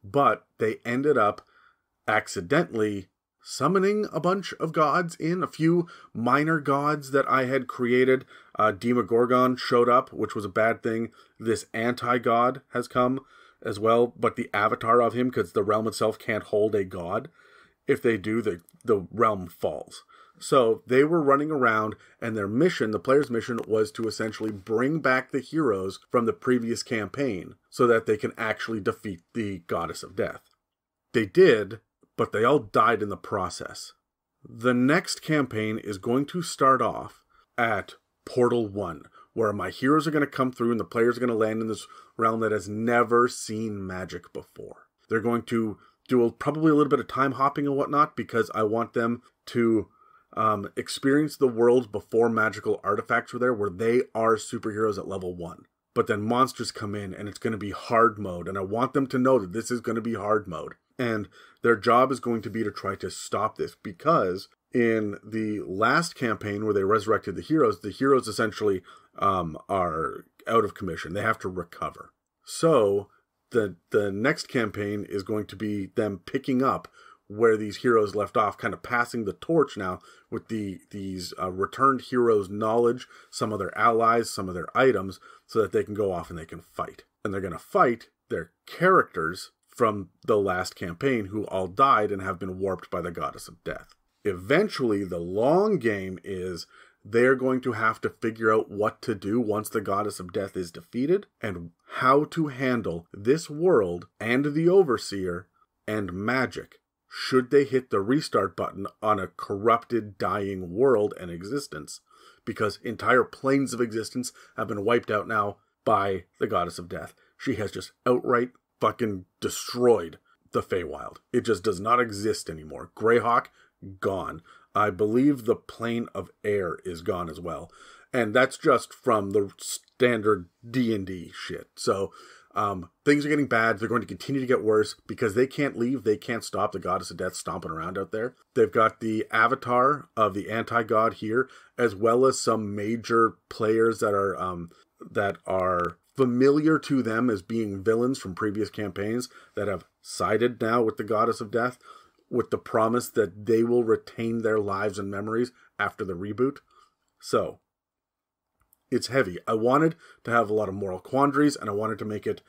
But they ended up accidentally summoning a bunch of gods in, a few minor gods that I had created. Demogorgon showed up, which was a bad thing. This anti-god has come as well, but the avatar of him, because the realm itself can't hold a god. If they do, the realm falls. So they were running around, and their mission, the player's mission, was to essentially bring back the heroes from the previous campaign so that they can actually defeat the goddess of death. They did, but they all died in the process. The next campaign is going to start off at Portal 1, where my heroes are going to come through and the players are going to land in this realm that has never seen magic before. They're going to do probably a little bit of time hopping and whatnot, because I want them to experience the world before magical artifacts were there, where they are superheroes at level 1. But then monsters come in and it's going to be hard mode, and I want them to know that this is going to be hard mode. And their job is going to be to try to stop this, because in the last campaign where they resurrected the heroes essentially are out of commission. They have to recover. So the next campaign is going to be them picking up where these heroes left off, kind of passing the torch now with these returned heroes' knowledge, some of their allies, some of their items, so that they can go off and they can fight. And they're going to fight their characters from the last campaign who all died and have been warped by the goddess of death. Eventually, the long game is they're going to have to figure out what to do once the goddess of death is defeated, and how to handle this world and the overseer and magic should they hit the restart button on a corrupted, dying world and existence, because entire planes of existence have been wiped out now by the goddess of death. She has just outright fucking destroyed the Feywild. It just does not exist anymore. Greyhawk, gone. I believe the plane of air is gone as well. And that's just from the standard D&D shit. So things are getting bad. They're going to continue to get worse because they can't leave. They can't stop the goddess of death stomping around out there. They've got the avatar of the anti-god here, as well as some major players that are familiar to them as being villains from previous campaigns that have sided now with the goddess of death, with the promise that they will retain their lives and memories after the reboot. So it's heavy. I wanted to have a lot of moral quandaries, and I wanted to make it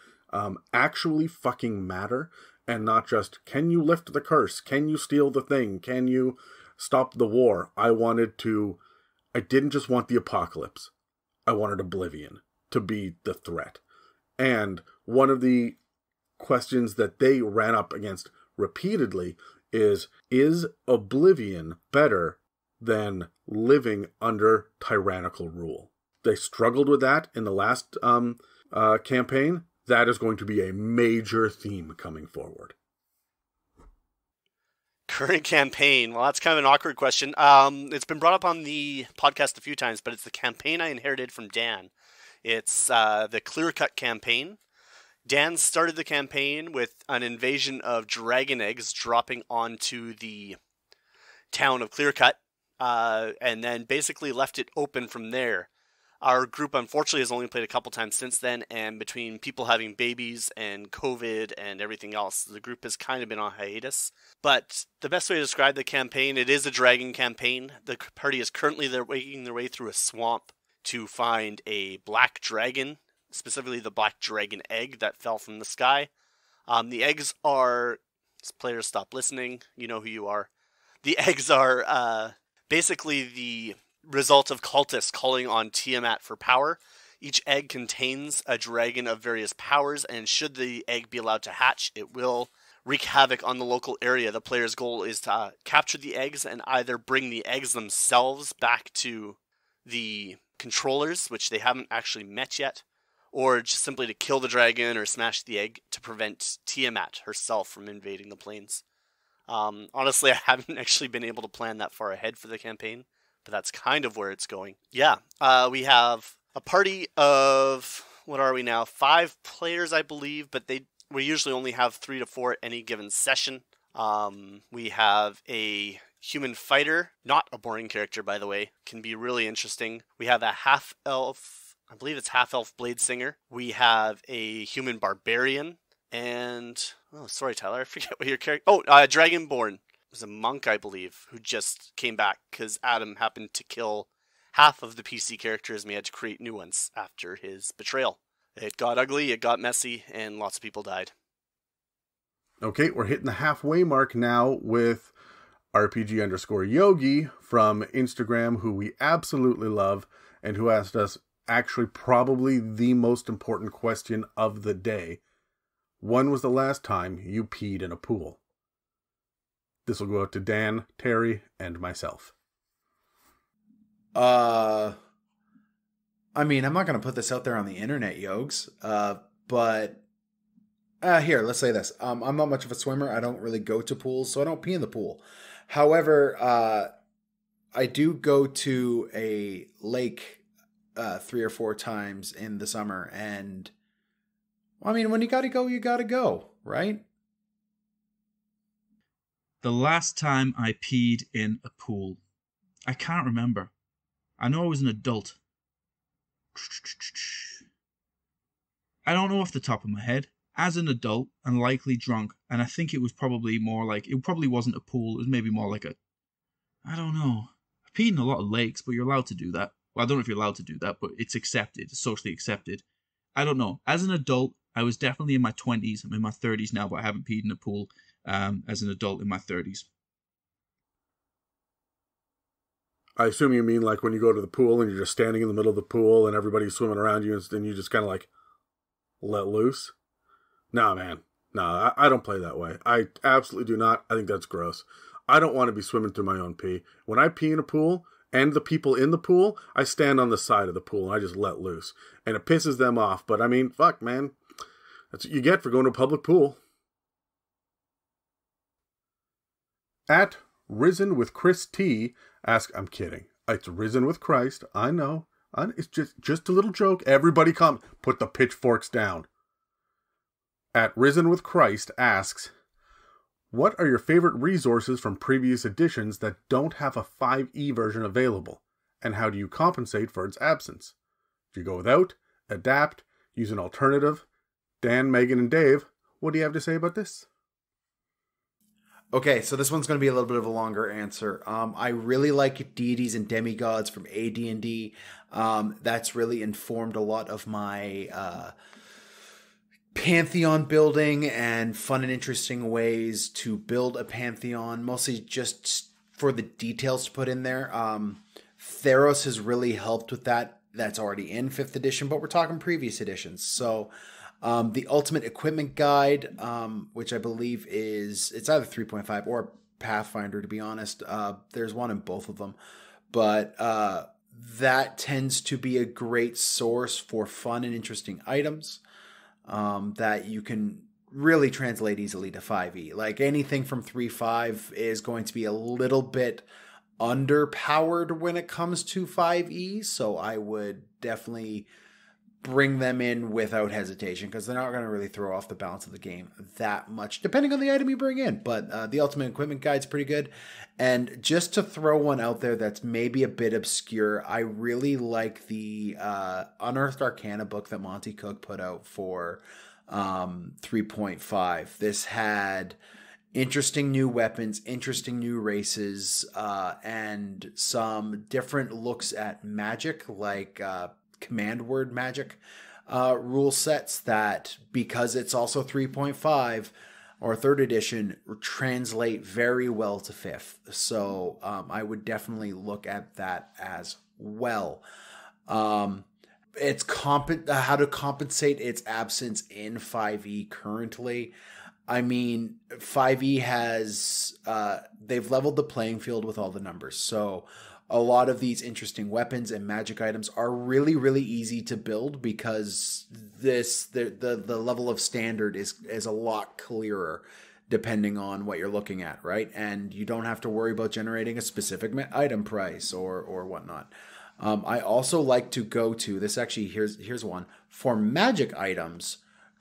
actually fucking matter, and not just, can you lift the curse? Can you steal the thing? Can you stop the war? I didn't just want the apocalypse. I wanted oblivion to be the threat. And one of the questions that they ran up against repeatedly is oblivion better than living under tyrannical rule? They struggled with that in the last campaign. That is going to be a major theme coming forward. Current campaign. Well, that's kind of an awkward question. It's been brought up on the podcast a few times, but it's the campaign I inherited from Dan. It's the Clear Cut campaign. Dan started the campaign with an invasion of dragon eggs dropping onto the town of Clear Cut, and then basically left it open from there. Our group, unfortunately, has only played a couple times since then, and between people having babies and COVID and everything else, the group has kind of been on hiatus. But the best way to describe the campaign, it is a dragon campaign. The party is currently making their way through a swamp to find a black dragon, specifically the black dragon egg that fell from the sky. The eggs are... Players, stop listening. You know who you are. The eggs are basically the result of cultists calling on Tiamat for power. Each egg contains a dragon of various powers, and should the egg be allowed to hatch, it will wreak havoc on the local area. The player's goal is to capture the eggs and either bring the eggs themselves back to the controllers, which they haven't actually met yet, or just simply to kill the dragon or smash the egg to prevent Tiamat herself from invading the plains. Honestly, I haven't actually been able to plan that far ahead for the campaign, but that's kind of where it's going. Yeah, we have a party of, what are we now, 5 players, I believe, but we usually only have 3 to 4 at any given session. We have a human fighter, not a boring character, by the way, can be really interesting. We have a half-elf, I believe it's half-elf blade singer. We have a human barbarian, and, oh, sorry, Tyler, I forget what your character, Dragonborn. It was a monk, I believe, who just came back because Adam happened to kill half of the PC characters and we had to create new ones after his betrayal. It got ugly, it got messy, and lots of people died. Okay, we're hitting the halfway mark now with RPG_Yogi from Instagram, who we absolutely love, and who asked us actually probably the most important question of the day. When was the last time you peed in a pool? This will go out to Dan, Terry, and myself. I mean, I'm not going to put this out there on the internet, Yogs, but here, let's say this. I'm not much of a swimmer. I don't really go to pools, so I don't pee in the pool. However, I do go to a lake 3 or 4 times in the summer, and I mean, when you got to go, right? The last time I peed in a pool, I can't remember. I know I was an adult. I don't know off the top of my head. As an adult and likely drunk, and I think it was probably more like, it probably wasn't a pool, it was maybe more like I don't know. I've peed in a lot of lakes, but you're allowed to do that. Well, I don't know if you're allowed to do that, but it's accepted, it's socially accepted. I don't know. As an adult, I was definitely in my 20s. I'm in my 30s now, but I haven't peed in a pool as an adult in my 30s. I assume you mean like when you go to the pool and you're just standing in the middle of the pool and everybody's swimming around you and then you just kind of like let loose? Nah, man. Nah, I don't play that way. I absolutely do not. I think that's gross. I don't want to be swimming through my own pee. When I pee in a pool and the people in the pool, I stand on the side of the pool and I just let loose. And it pisses them off. But I mean, fuck, man. That's what you get for going to a public pool. At Risen with Chris T, I'm kidding. It's Risen with Christ. I know. It's just a little joke. Everybody come. Put the pitchforks down. At Risen with Christ asks, what are your favorite resources from previous editions that don't have a 5e version available? And how do you compensate for its absence? Do you go without, adapt, use an alternative? Dan, Megan, and Dave, what do you have to say about this? Okay, so this one's going to be a little bit of a longer answer. I really like deities and demigods from AD&D. That's really informed a lot of my pantheon building and fun and interesting ways to build a pantheon, mostly just for the details to put in there. Theros has really helped with that. That's already in 5th edition, but we're talking previous editions. So the Ultimate Equipment Guide, which I believe it's either 3.5 or Pathfinder, to be honest. There's one in both of them. But that tends to be a great source for fun and interesting items that you can really translate easily to 5e. Like anything from 3.5 is going to be a little bit underpowered when it comes to 5e. So I would definitely bring them in without hesitation because they're not going to really throw off the balance of the game that much, depending on the item you bring in. But the Ultimate Equipment Guide's pretty good. And just to throw one out there that's maybe a bit obscure, I really like the Unearthed Arcana book that Monty Cook put out for 3.5. This had interesting new weapons, interesting new races, and some different looks at magic, like command word magic rule sets that, because it's also 3.5 or 3rd edition, translate very well to 5th. So I would definitely look at that as well. It's how to compensate its absence in 5e currently. I mean, 5e has they've leveled the playing field with all the numbers. So a lot of these interesting weapons and magic items are really, really easy to build because the level of standard is a lot clearer depending on what you're looking at, right? And you don't have to worry about generating a specific item price or whatnot. I also like to go to this. Actually, here's one for magic items.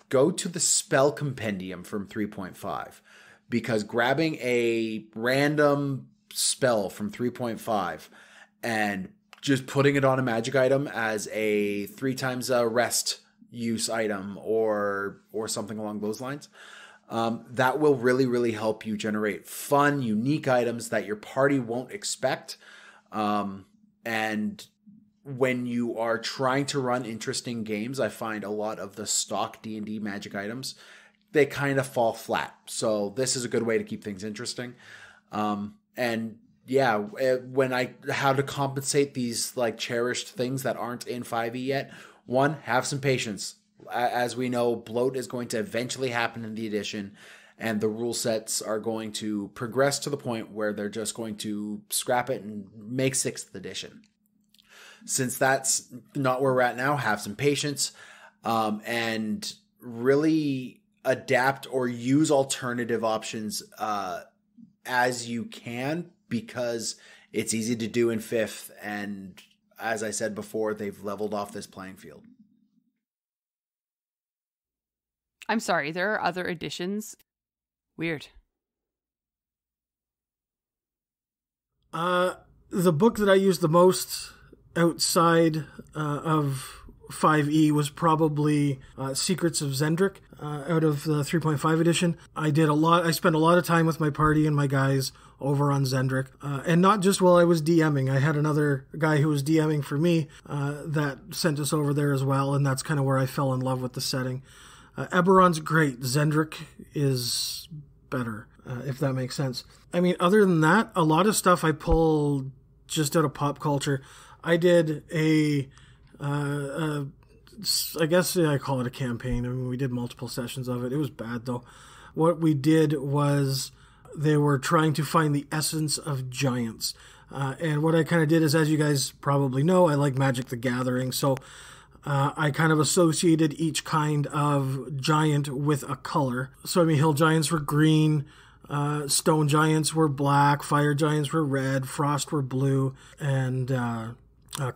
Go to the spell compendium from 3.5 because grabbing a random spell from 3.5 and just putting it on a magic item as a 3 times a rest use item or something along those lines, that will really, really help you generate fun, unique items that your party won't expect. And when you are trying to run interesting games, I find a lot of the stock D&D magic items, they kind of fall flat. So this is a good way to keep things interesting. And yeah, how to compensate these like cherished things that aren't in 5e yet. One, have some patience. As we know, bloat is going to eventually happen in the edition, and the rule sets are going to progress to the point where they're just going to scrap it and make 6th edition. Since that's not where we're at now, have some patience and really adapt or use alternative options as you can, because it's easy to do in 5th. And as I said before, they've leveled off this playing field. I'm sorry, there are other editions. Weird. The book that I used the most outside of 5e was probably Secrets of Zendrick out of the 3.5 edition. I spent a lot of time with my party and my guys over on Zendrick, and not just while I was DMing. I had another guy who was DMing for me that sent us over there as well, and that's kind of where I fell in love with the setting. Eberron's great. Zendrick is better, if that makes sense. I mean, other than that, a lot of stuff I pulled just out of pop culture. I did I guess I call it a campaign. I mean, we did multiple sessions of it. It was bad, though. What we did was they were trying to find the essence of giants. And what I kind of did is, as you guys probably know, I like Magic the Gathering. So I kind of associated each kind of giant with a color. So, I mean, hill giants were green, stone giants were black, fire giants were red, frost were blue, and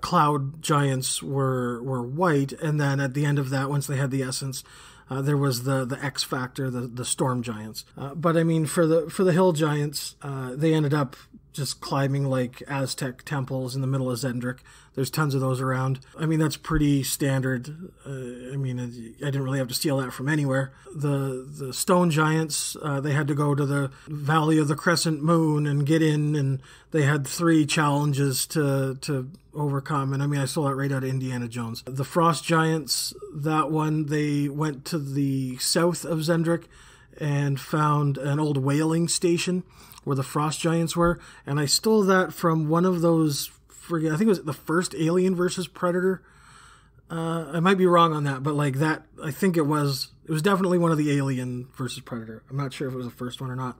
cloud giants were white. And then at the end of that, once they had the essence, there was the X factor, the storm giants. But I mean, for the hill giants, they ended up just climbing like Aztec temples in the middle of Zendrick. There's tons of those around. I mean, that's pretty standard. I mean, I didn't really have to steal that from anywhere. The stone giants, they had to go to the Valley of the Crescent Moon and get in, and they had 3 challenges to overcome. And I mean, I stole that right out of Indiana Jones. The frost giants, that one, they went to the south of Zendrick and found an old whaling station where the frost giants were. And I stole that from one of those, I think it was the first Alien versus Predator. I might be wrong on that, but like that, I think it was definitely one of the Alien versus Predator. I'm not sure if it was the first one or not.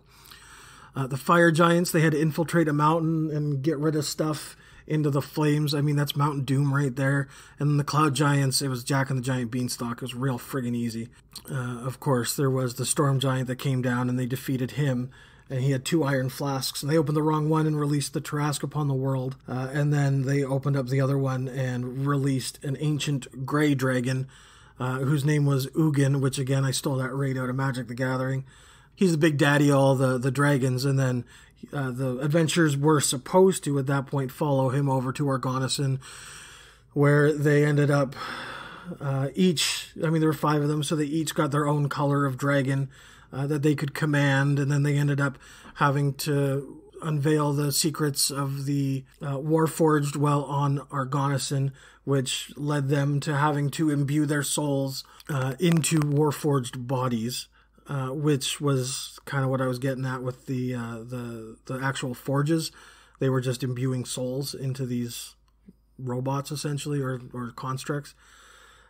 The fire giants, they had to infiltrate a mountain and get rid of stuff into the flames. I mean, that's Mountain Doom right there. And the cloud giants, it was Jack and the Giant Beanstalk. It was real friggin' easy. Of course, there was the storm giant that came down and they defeated him. And he had 2 iron flasks, and they opened the wrong one and released the Tarrasque upon the world. And then they opened up the other one and released an ancient gray dragon, whose name was Ugin, which again, I stole that right out of Magic the Gathering. He's the big daddy of all the dragons, and then the adventurers were supposed to, at that point, follow him over to Argonison, where they ended up there were 5 of them, so they each got their own color of dragon that they could command, and then they ended up having to unveil the secrets of the Warforged while on Argonison, which led them to having to imbue their souls into Warforged bodies, which was kind of what I was getting at with the actual forges. They were just imbuing souls into these robots, essentially, or constructs.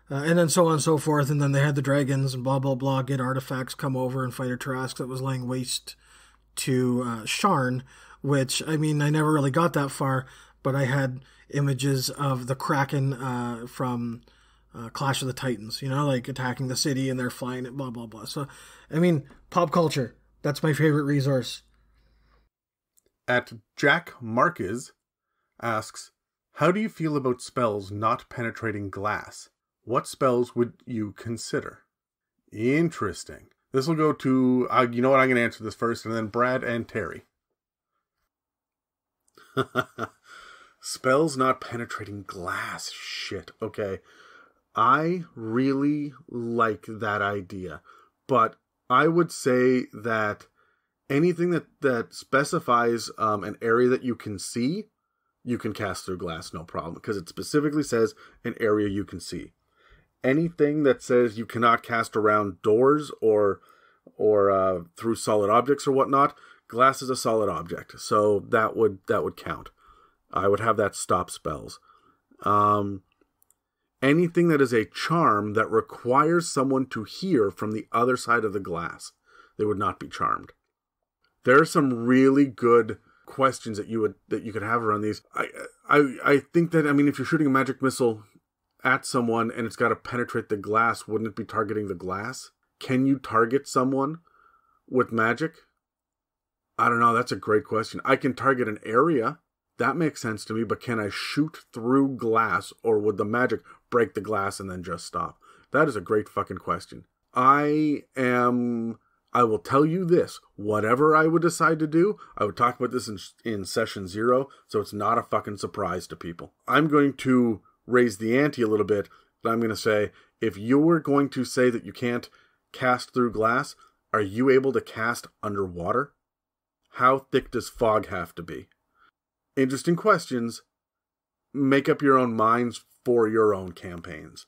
And then so on and so forth, and then they had the dragons and blah, blah, blah, get artifacts, come over and fight a Tarrasque that was laying waste to Sharn, which, I mean, I never really got that far, but I had images of the Kraken from Clash of the Titans, you know, like attacking the city and they're flying it, blah, blah, blah. So, I mean, pop culture, that's my favorite resource. At Jack Marquez asks, how do you feel about spells not penetrating glass? What spells would you consider? Interesting. This will go to, you know what, I'm going to answer this first, and then Brad and Terry. Spells not penetrating glass. Shit. Okay. I really like that idea. But I would say that anything that specifies an area that you can see, you can cast through glass, no problem. Because it specifically says an area you can see. Anything that says you cannot cast around doors or through solid objects or whatnot, glass is a solid object, so that would count. I would have that stop spells. Anything that is a charm that requires someone to hear from the other side of the glass, they would not be charmed. There are some really good questions that you could have around these. I think that, I mean, if you're shooting a magic missile at someone and it's got to penetrate the glass, wouldn't it be targeting the glass? Can you target someone with magic? I don't know. That's a great question. I can target an area. That makes sense to me, but can I shoot through glass, or would the magic break the glass and then just stop? That is a great fucking question. I will tell you this. Whatever I would decide to do, I would talk about this in session 0, so it's not a fucking surprise to people. I'm going to raise the ante a little bit, but I'm going to say, if you were going to say that you can't cast through glass, are you able to cast underwater? How thick does fog have to be? Interesting questions. Make up your own minds for your own campaigns.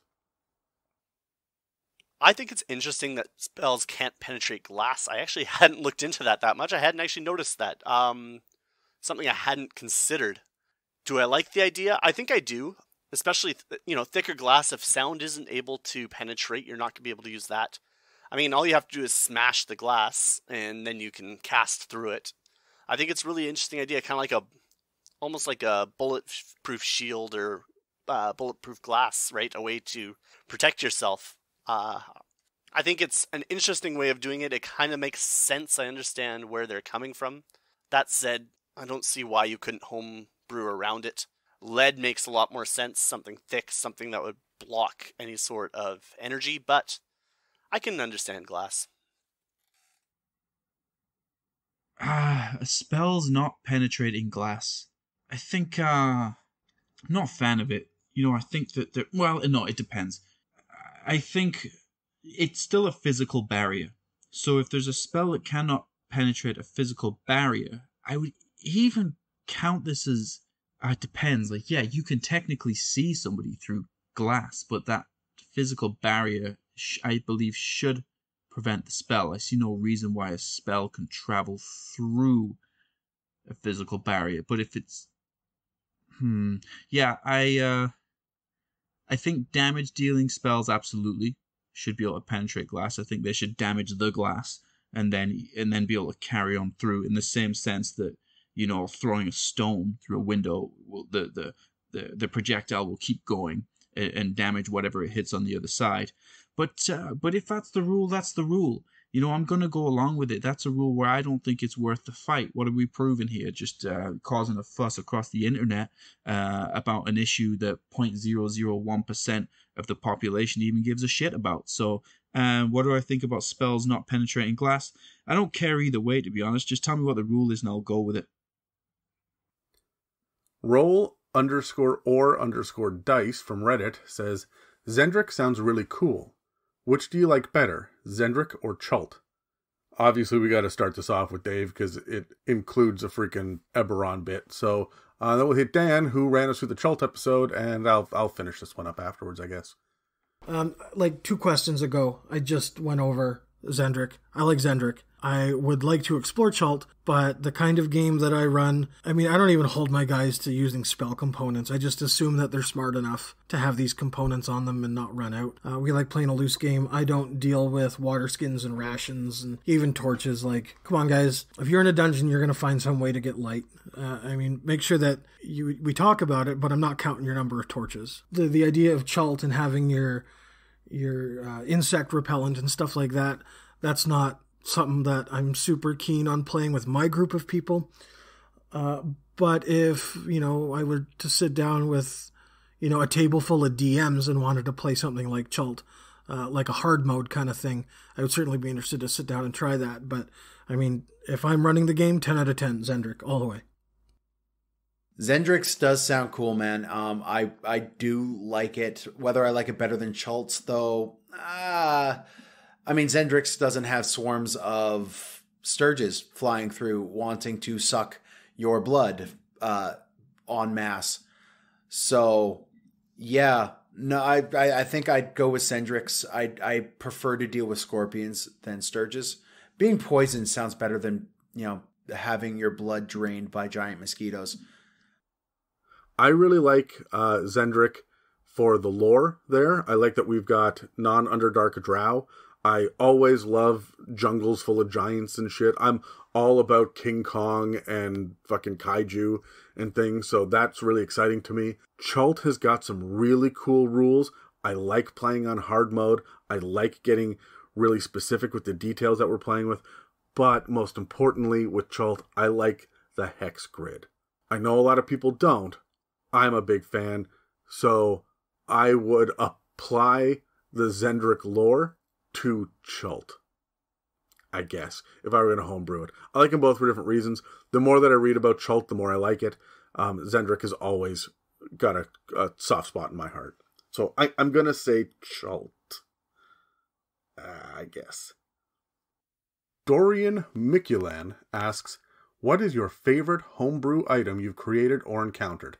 I think it's interesting that spells can't penetrate glass. I actually hadn't looked into that much. I hadn't actually noticed that. Something I hadn't considered. Do I like the idea? I think I do. Especially, thicker glass. If sound isn't able to penetrate, you're not going to be able to use that. I mean, all you have to do is smash the glass, and then you can cast through it. I think it's a really interesting idea, kind of like almost like a bulletproof shield or bulletproof glass, right? A way to protect yourself. I think it's an interesting way of doing it. It kind of makes sense. I understand where they're coming from. That said, I don't see why you couldn't homebrew around it. Lead makes a lot more sense, something thick, something that would block any sort of energy, but I can understand glass. Spells not penetrating glass. I think, I'm not a fan of it. I think that, it depends. I think it's still a physical barrier. So if there's a spell that cannot penetrate a physical barrier, I would even count this as, it depends. Like, yeah, you can technically see somebody through glass, but that physical barrier, I believe, should prevent the spell. I see no reason why a spell can travel through a physical barrier. But if it's, I think damage dealing spells absolutely should be able to penetrate glass. I think they should damage the glass and then be able to carry on through, in the same sense that, throwing a stone through a window, the projectile will keep going and damage whatever it hits on the other side. But if that's the rule, that's the rule. I'm going to go along with it. That's a rule where I don't think it's worth the fight. What are we proving here? Just causing a fuss across the internet about an issue that 0.001% of the population even gives a shit about. So what do I think about spells not penetrating glass? I don't care either way, to be honest. Just tell me what the rule is and I'll go with it. Roll_or_dice from Reddit says, Zendrick sounds really cool. Which do you like better, Zendrick or Chult? Obviously, we got to start this off with Dave because it includes a freaking Eberron bit. So then we'll hit Dan, who ran us through the Chult episode, and I'll finish this one up afterwards, I guess. Like 2 questions ago, I just went over Zendrick. I like Zendrick. I would like to explore Chult, but the kind of game that I run, I mean, I don't even hold my guys to using spell components. I just assume that they're smart enough to have these components on them and not run out. We like playing a loose game. I don't deal with water skins and rations and even torches. Like, come on, guys. If you're in a dungeon, you're going to find some way to get light. I mean, make sure that we talk about it, but I'm not counting your number of torches. The idea of Chult and having your insect repellent and stuff like that, that's not something that I'm super keen on playing with my group of people. But if, I were to sit down with, a table full of DMs and wanted to play something like Chult, like a hard mode kind of thing, I would certainly be interested to sit down and try that. But, I mean, if I'm running the game, 10 out of 10, Zendrick, all the way. Zendrix does sound cool, man. I do like it. Whether I like it better than Chult's, though, I mean, Zendrix doesn't have swarms of Sturges flying through wanting to suck your blood en masse. So, yeah. No, I think I'd go with Zendrix. I prefer to deal with scorpions than Sturges. Being poisoned sounds better than, having your blood drained by giant mosquitoes. I really like Zendrick for the lore there. I like that we've got non-Underdark drow. I always love jungles full of giants and shit. I'm all about King Kong and fucking kaiju and things, so that's really exciting to me. Chult has got some really cool rules. I like playing on hard mode. I like getting really specific with the details that we're playing with. But most importantly, with Chult, I like the hex grid. I know a lot of people don't. I'm a big fan, so I would apply the Zendrick lore to Chult, I guess, if I were going to homebrew it. I like them both for different reasons. The more that I read about Chult, the more I like it. Zendrick has always got a soft spot in my heart. So I'm going to say Chult, I guess. Dorian Mikulan asks, what is your favorite homebrew item you've created or encountered?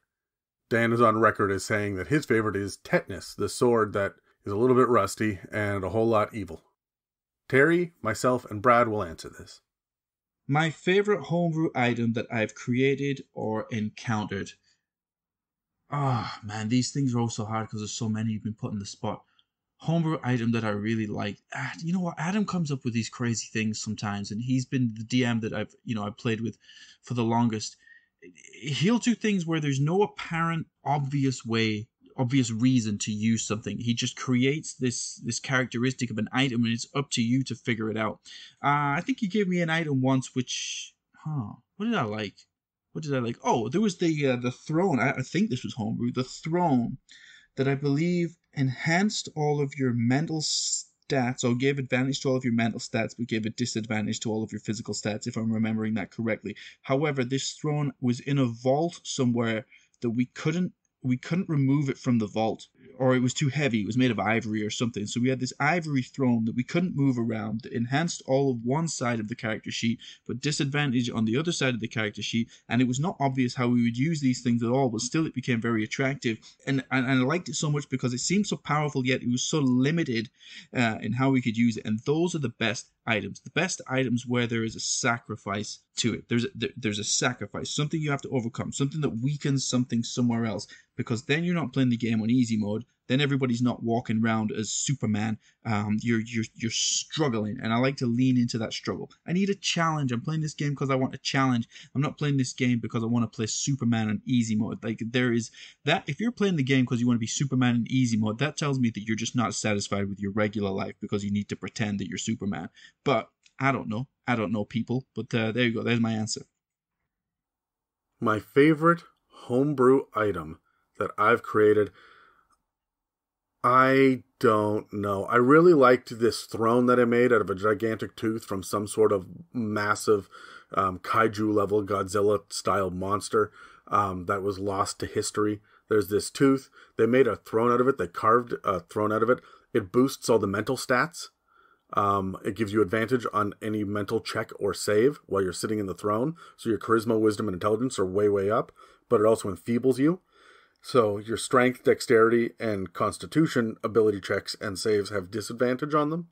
Dan is on record as saying that his favorite is Tetanus, the sword that is a little bit rusty and a whole lot evil. Terry, myself, and Brad will answer this. My favorite homebrew item that I've created or encountered. Man, these things are all so hard because there's so many you've been put in the spot. Homebrew item that I really like. You know what? Adam comes up with these crazy things sometimes, and he's been the DM that I've played with for the longest. He'll do things where there's no apparent obvious reason to use something. He just creates this characteristic of an item, and it's up to you to figure it out. I think he gave me an item once, which, what did I like? Oh, there was the throne. I think this was homebrew. The throne that I believe enhanced all of your mental stats, or gave advantage to all of your mental stats, but gave a disadvantage to all of your physical stats, if I'm remembering that correctly. However, this throne was in a vault somewhere that we couldn't remove it from the vault, or it was too heavy. It was made of ivory or something. So we had this ivory throne that we couldn't move around, that enhanced all of one side of the character sheet, but disadvantage on the other side of the character sheet. And it was not obvious how we would use these things at all, but still it became very attractive. And I liked it so much because it seemed so powerful, yet it was so limited in how we could use it. And those are the best items. The best items where there is a sacrifice to it. There's a sacrifice, something you have to overcome, something that weakens something somewhere else, because then you're not playing the game on easy mode. Then everybody's not walking around as Superman. You're struggling, and I like to lean into that struggle. I need a challenge. I'm playing this game because I want a challenge. I'm not playing this game because I want to play Superman on easy mode. Like, there is that. If you're playing the game because you want to be Superman in easy mode, that tells me that you're just not satisfied with your regular life because you need to pretend that you're Superman. But I don't know people. But there you go. There's my answer. My favorite homebrew item that I've created, I don't know. I really liked this throne that I made out of a gigantic tooth from some sort of massive kaiju level Godzilla style monster that was lost to history. There's this tooth. They made a throne out of it. They carved a throne out of it. It boosts all the mental stats. It gives you advantage on any mental check or save while you're sitting in the throne. So your charisma, wisdom, and intelligence are way, way up. But it also enfeebles you. So your strength, dexterity, and constitution ability checks and saves have disadvantage on them.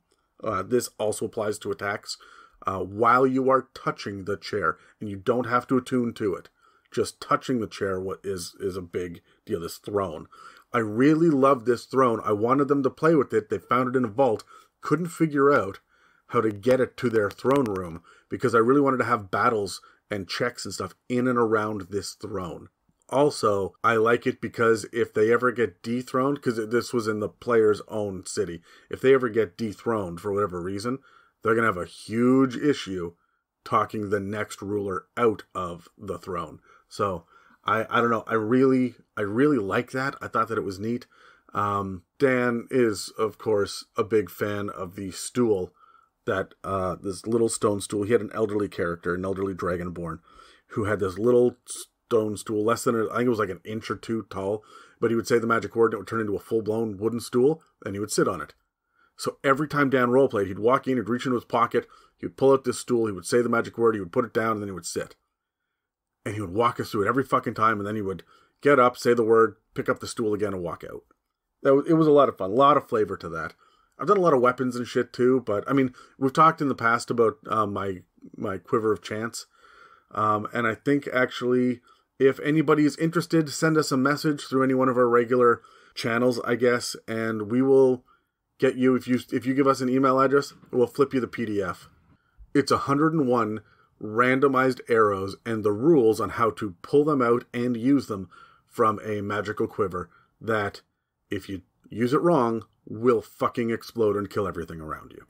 This also applies to attacks while you are touching the chair, and you don't have to attune to it. Just touching the chair is a big deal, this throne. I really love this throne. I wanted them to play with it. They found it in a vault. Couldn't figure out how to get it to their throne room because I really wanted to have battles and checks and stuff in and around this throne. Also, I like it because if they ever get dethroned, because this was in the player's own city, if they ever get dethroned for whatever reason, they're going to have a huge issue talking the next ruler out of the throne. So, I don't know, I really like that. I thought that it was neat. Dan is, of course, a big fan of the stool, that this little stone stool. He had an elderly character, an elderly dragonborn, who had this little stone stool, I think it was like an inch or two tall, but he would say the magic word and it would turn into a full-blown wooden stool, and he would sit on it. So every time Dan roleplayed, he'd walk in, he'd reach into his pocket, he would pull out this stool, he would say the magic word, he would put it down, and then he would sit. And he would walk us through it every fucking time, and then he would get up, say the word, pick up the stool again, and walk out. It was a lot of fun, a lot of flavor to that. I've done a lot of weapons and shit too, but I mean, we've talked in the past about my quiver of chance, and I think actually, if anybody is interested, send us a message through any one of our regular channels, I guess, and we will get you, if you give us an email address, we'll flip you the PDF. It's 101 randomized arrows and the rules on how to pull them out and use them from a magical quiver that, if you use it wrong, will fucking explode and kill everything around you.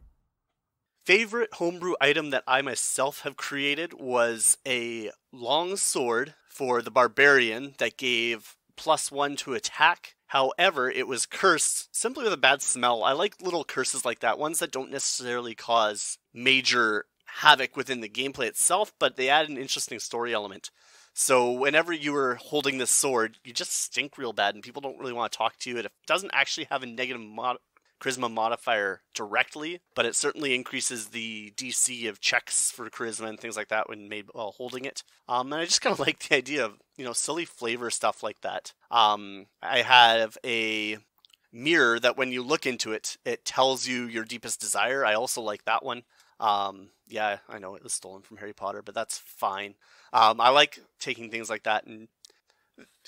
Favorite homebrew item that I myself have created was a long sword for the barbarian that gave +1 to attack. However, it was cursed simply with a bad smell. I like little curses like that, ones that don't necessarily cause major havoc within the gameplay itself, but they add an interesting story element. So whenever you were holding this sword, you just stink real bad and people don't really want to talk to you. It doesn't actually have a negative charisma modifier directly, but it certainly increases the DC of checks for charisma and things like that when made while holding it. And I just kind of like the idea of, silly flavor stuff like that. I have a mirror that when you look into it, it tells you your deepest desire. I also like that one. Yeah, I know it was stolen from Harry Potter, but that's fine. I like taking things like that, and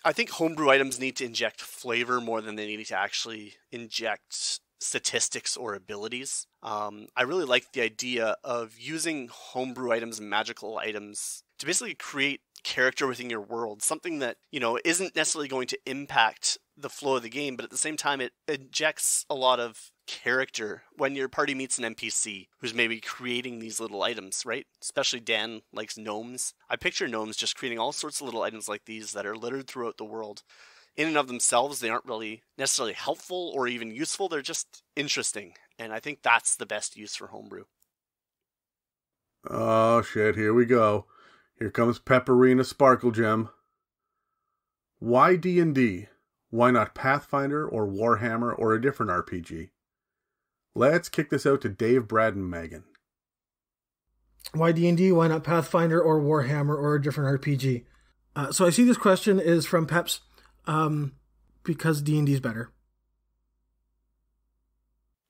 I think homebrew items need to inject flavor more than they need to actually inject statistics or abilities. I really like the idea of using homebrew items and magical items to basically create character within your world, something that, isn't necessarily going to impact the flow of the game, but at the same time it injects a lot of character when your party meets an NPC who's maybe creating these little items, right? Especially Dan likes gnomes. I picture gnomes just creating all sorts of little items like these that are littered throughout the world. In and of themselves, they aren't really necessarily helpful or even useful. They're just interesting. And I think that's the best use for homebrew. Oh shit, here we go. Here comes Pepperina Sparkle Gem. Why D&D? Why not Pathfinder or Warhammer or a different RPG? Let's kick this out to Dave, Brad, and Megan. Why D&D? Why not Pathfinder or Warhammer or a different RPG? So I see this question is from Peps, because D&D is better.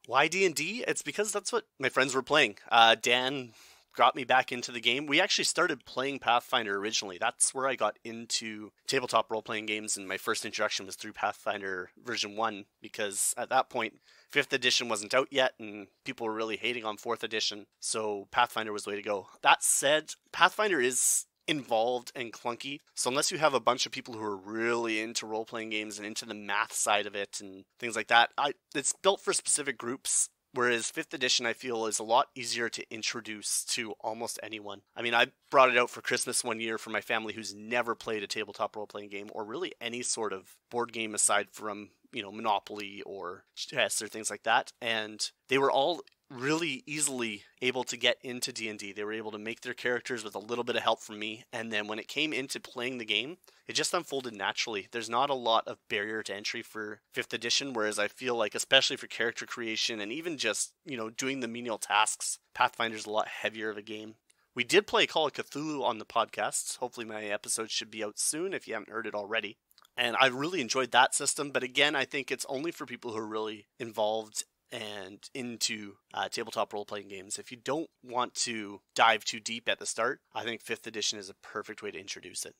Why D&D? It's because that's what my friends were playing. Dan got me back into the game. We actually started playing Pathfinder originally. That's where I got into tabletop role-playing games, and my first introduction was through Pathfinder version 1, because at that point, 5th edition wasn't out yet, and people were really hating on 4th edition, so Pathfinder was the way to go. That said, Pathfinder is involved and clunky, so unless you have a bunch of people who are really into role-playing games and into the math side of it and things like that, it's built for specific groups. Whereas 5th edition, I feel, is a lot easier to introduce to almost anyone. I mean, I brought it out for Christmas one year for my family who's never played a tabletop role-playing game or really any sort of board game aside from, Monopoly or chess or things like that. And they were all really easily able to get into D&D. They were able to make their characters with a little bit of help from me. And then when it came into playing the game, it just unfolded naturally. There's not a lot of barrier to entry for 5th edition, whereas I feel like, especially for character creation and even just, doing the menial tasks, Pathfinder's a lot heavier of a game. We did play Call of Cthulhu on the podcast. Hopefully my episode should be out soon if you haven't heard it already. And I really enjoyed that system, but again, I think it's only for people who are really involved and into tabletop role-playing games. If you don't want to dive too deep at the start, I think 5th edition is a perfect way to introduce it.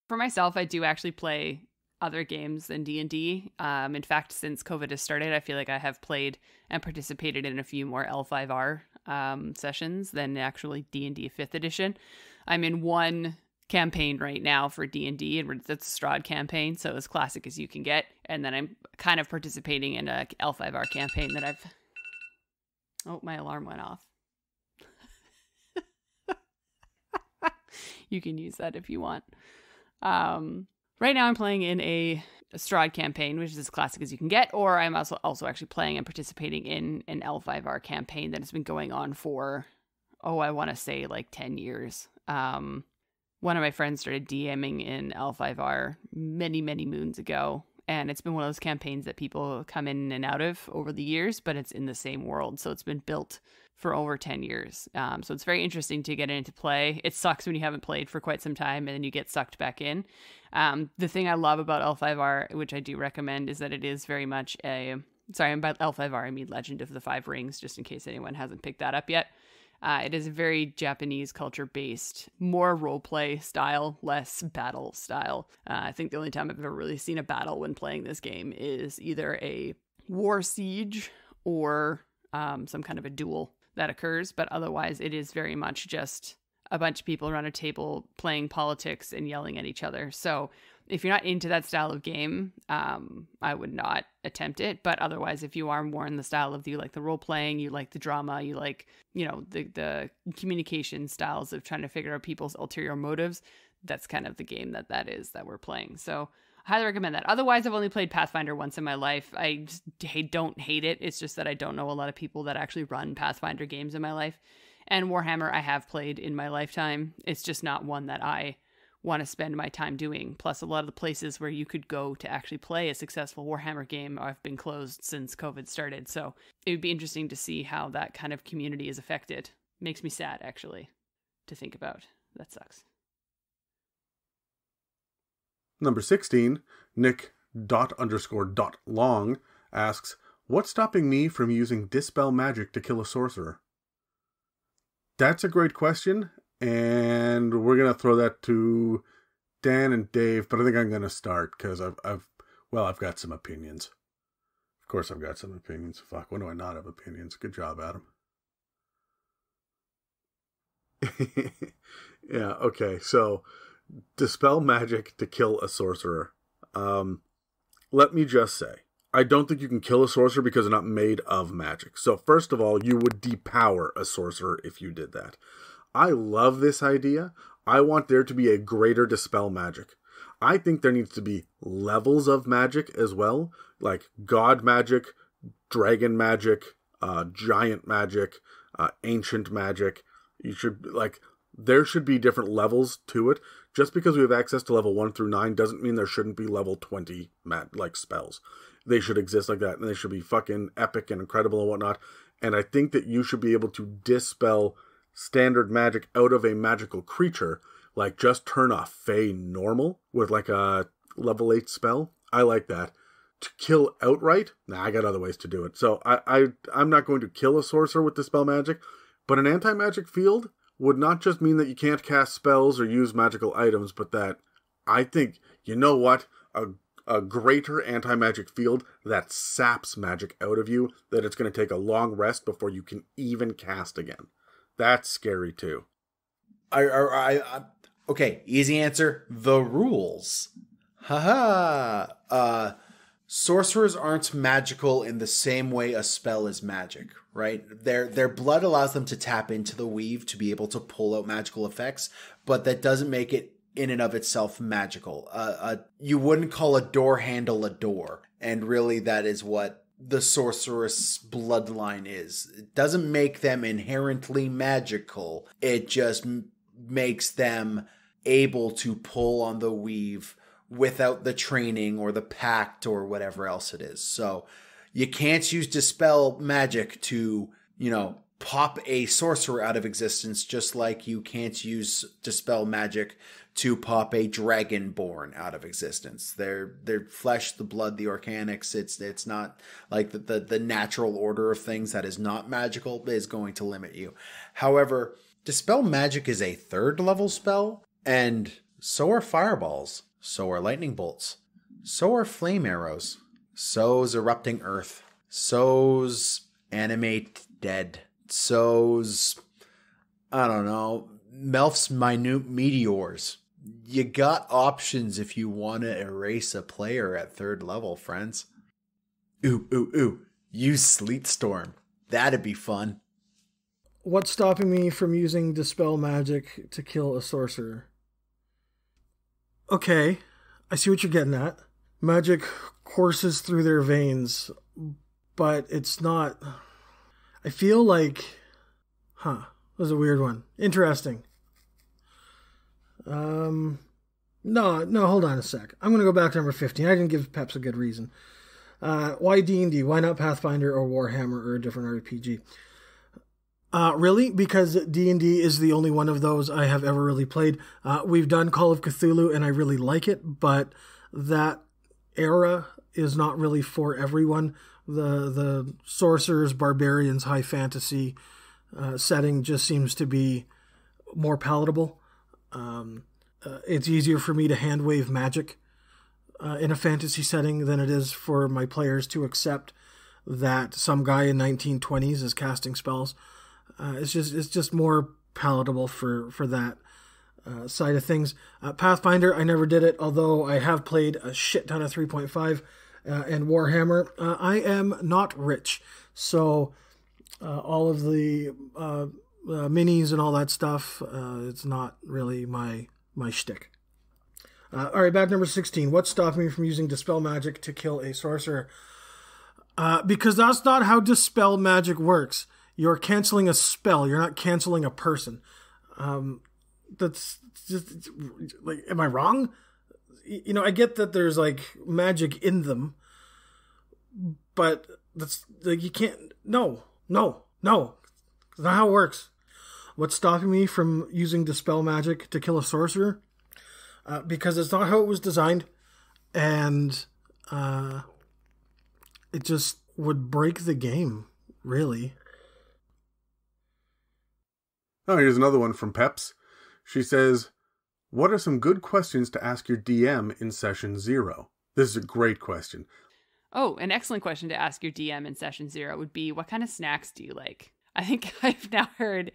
For myself, I do actually play other games than D&D. In fact, since COVID has started, I feel like I have played and participated in a few more L5R sessions than actually D&D 5th edition. I'm in one campaign right now for D&D, and it's a Strahd campaign, so as classic as you can get. And then I'm kind of participating in a L5R campaign that I've... Oh, my alarm went off. You can use that if you want. Right now I'm playing in a Strahd campaign, which is as classic as you can get, or I'm also actually playing and participating in an L5R campaign that has been going on for, I want to say like 10 years. One of my friends started DMing in L5R many, many moons ago, and it's been one of those campaigns that people come in and out of over the years, but it's in the same world, so it's been built for over 10 years. So it's very interesting to get into play. It sucks when you haven't played for quite some time and then you get sucked back in. The thing I love about L5R, which I do recommend, is that it is very much by L5R I mean Legend of the Five Rings, just in case anyone hasn't picked that up yet. It is a very Japanese culture-based, more role-play style, less battle style. I think the only time I've ever really seen a battle when playing this game is either a war siege or some kind of a duel that occurs, but otherwise it is very much just a bunch of people around a table playing politics and yelling at each other. So if you're not into that style of game, I would not attempt it. But otherwise, if you are more in the style of, you like the role playing, you like the drama, you like, the communication styles of trying to figure out people's ulterior motives, that's kind of the game that is that we're playing. So I highly recommend that. Otherwise, I've only played Pathfinder once in my life. I just don't hate it. It's just that I don't know a lot of people that actually run Pathfinder games in my life. And Warhammer I have played in my lifetime. It's just not one that I want to spend my time doing. Plus, a lot of the places where you could go to actually play a successful Warhammer game have been closed since COVID started. So it would be interesting to see how that kind of community is affected. Makes me sad, actually, to think about. That sucks. Number 16, Nick._.long asks, what's stopping me from using dispel magic to kill a sorcerer? That's a great question, and we're going to throw that to Dan and Dave, but I think I'm going to start because I've got some opinions. Of course I've got some opinions. Fuck, when do I not have opinions? Good job, Adam. Yeah, okay, so dispel magic to kill a sorcerer. Let me just say, I don't think you can kill a sorcerer because they're not made of magic. So first of all, you would depower a sorcerer if you did that. I love this idea. I want there to be a greater dispel magic. I think there needs to be levels of magic as well, like god magic, dragon magic, giant magic, ancient magic. There should be different levels to it. Just because we have access to level 1 through 9 doesn't mean there shouldn't be level 20 spells. They should exist like that, and they should be fucking epic and incredible and whatnot. And I think that you should be able to dispel standard magic out of a magical creature, like just turn off Fey normal with like a level 8 spell. I like that. To kill outright, I got other ways to do it. So I'm not going to kill a sorcerer with dispel magic, but an anti-magic field would not just mean that you can't cast spells or use magical items, but that I think, you know what, a greater anti-magic field that saps magic out of you, that it's going to take a long rest before you can even cast again. That's scary too. Okay, easy answer. The rules. Haha. Sorcerers aren't magical in the same way a spell is magic, right? Their blood allows them to tap into the weave to be able to pull out magical effects, but that doesn't make it in and of itself magical. You wouldn't call a door handle a door, and really that is what the sorceress bloodline is. It doesn't make them inherently magical. It just makes them able to pull on the weave without the training or the pact or whatever else it is. So you can't use dispel magic to, pop a sorcerer out of existence, just like you can't use dispel magic to pop a dragonborn out of existence. Their flesh, the blood, the organics, it's not like the natural order of things that is not magical is going to limit you. However, Dispel Magic is a 3rd level spell, and so are fireballs, so are lightning bolts, so are flame arrows, so's erupting earth, so's animate dead, so's, I don't know, Melf's minute meteors. You got options if you want to erase a player at 3rd level, friends. Ooh. Use Sleet Storm. That'd be fun. What's stopping me from using Dispel Magic to kill a sorcerer? Okay, I see what you're getting at. Magic courses through their veins, but it's not... I feel like... that was a weird one. Interesting. No, hold on a sec. I'm going to go back to number 15. I didn't give Peps a good reason. Why D&D? Why not Pathfinder or Warhammer or a different RPG? Really? Because D&D is the only one of those I have ever really played. We've done Call of Cthulhu and I really like it, but that era is not really for everyone. The sorcerers, barbarians, high fantasy setting just seems to be more palatable. It's easier for me to hand wave magic in a fantasy setting than it is for my players to accept that some guy in 1920s is casting spells. It's just more palatable for that side of things. Pathfinder, I never did it, although I have played a shit ton of 3.5 and Warhammer. I am not rich, so all of the minis and all that stuff, it's not really my shtick. All right, back number 16. What's stopping me from using Dispel Magic to kill a sorcerer? Because that's not how Dispel Magic works. You're canceling a spell. You're not canceling a person. That's just like, am I wrong? You know, I get that there's like magic in them, but that's like, you can't. No. That's not how it works. What's stopping me from using Dispel Magic to kill a sorcerer? Because it's not how it was designed, and it just would break the game, really. Oh, here's another one from Peps. She says, what are some good questions to ask your DM in session 0? This is a great question. Oh, an excellent question to ask your DM in session 0 would be, what kind of snacks do you like? I think I've now heard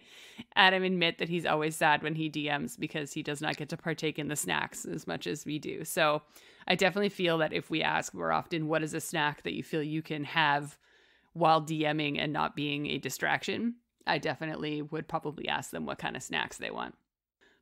Adam admit that he's always sad when he DMs because he does not get to partake in the snacks as much as we do. So I definitely feel that if we ask more often, what is a snack that you feel you can have while DMing and not being a distraction, I definitely would probably ask them what kind of snacks they want.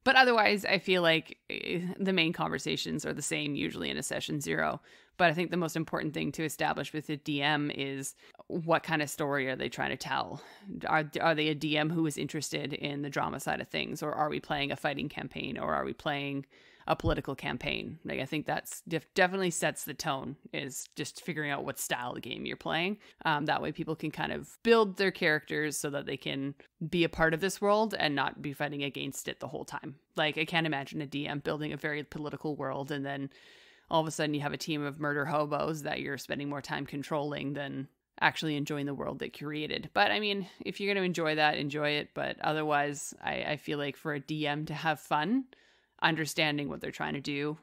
But otherwise, I feel like the main conversations are the same usually in a session 0. But I think the most important thing to establish with a DM is what kind of story are they trying to tell? Are they a DM who is interested in the drama side of things? Or are we playing a fighting campaign? Or are we playing a political campaign? Like, I think that's definitely sets the tone, is just figuring out what style of game you're playing. That way people can kind of build their characters so that they can be a part of this world and not be fighting against it the whole time. Like, I can't imagine a DM building a very political world and then all of a sudden you have a team of murder hobos that you're spending more time controlling than actually enjoying the world they created. But I mean, if you're going to enjoy that, enjoy it. But otherwise, I feel like for a DM to have fun, understanding what they're trying to do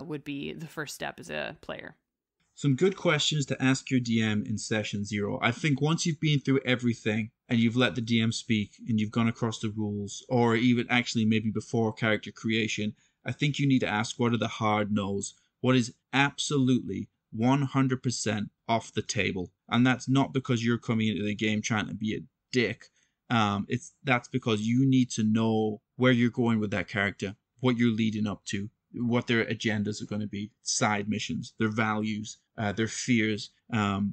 would be the first step as a player. Some good questions to ask your DM in session 0. I think once you've been through everything and you've let the DM speak and you've gone across the rules, or even actually maybe before character creation, I think you need to ask, what are the hard no's? What is absolutely 100% off the table? And that's not because you're coming into the game trying to be a dick. That's because you need to know where you're going with that character, what you're leading up to, what their agendas are going to be, side missions, their values, their fears.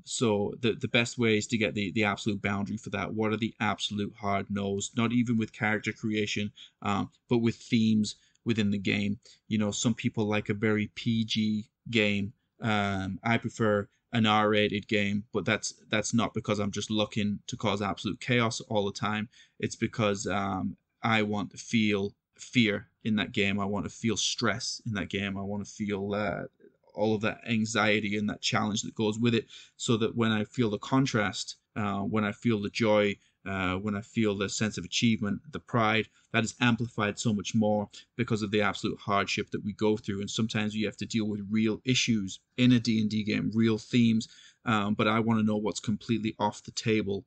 So the best way is to get the absolute boundary for that. What are the absolute hard no's? Not even with character creation, but with themes within the game. You know, some people like a very PG game. I prefer an R-rated game, but that's not because I'm just looking to cause absolute chaos all the time. It's because I want to feel fear in that game. I want to feel stress in that game. I want to feel all of that anxiety and that challenge that goes with it, so that when I feel the contrast, when I feel the joy, when I feel the sense of achievement, the pride, that is amplified so much more because of the absolute hardship that we go through. And sometimes you have to deal with real issues in a D&D game, real themes. But I want to know what's completely off the table,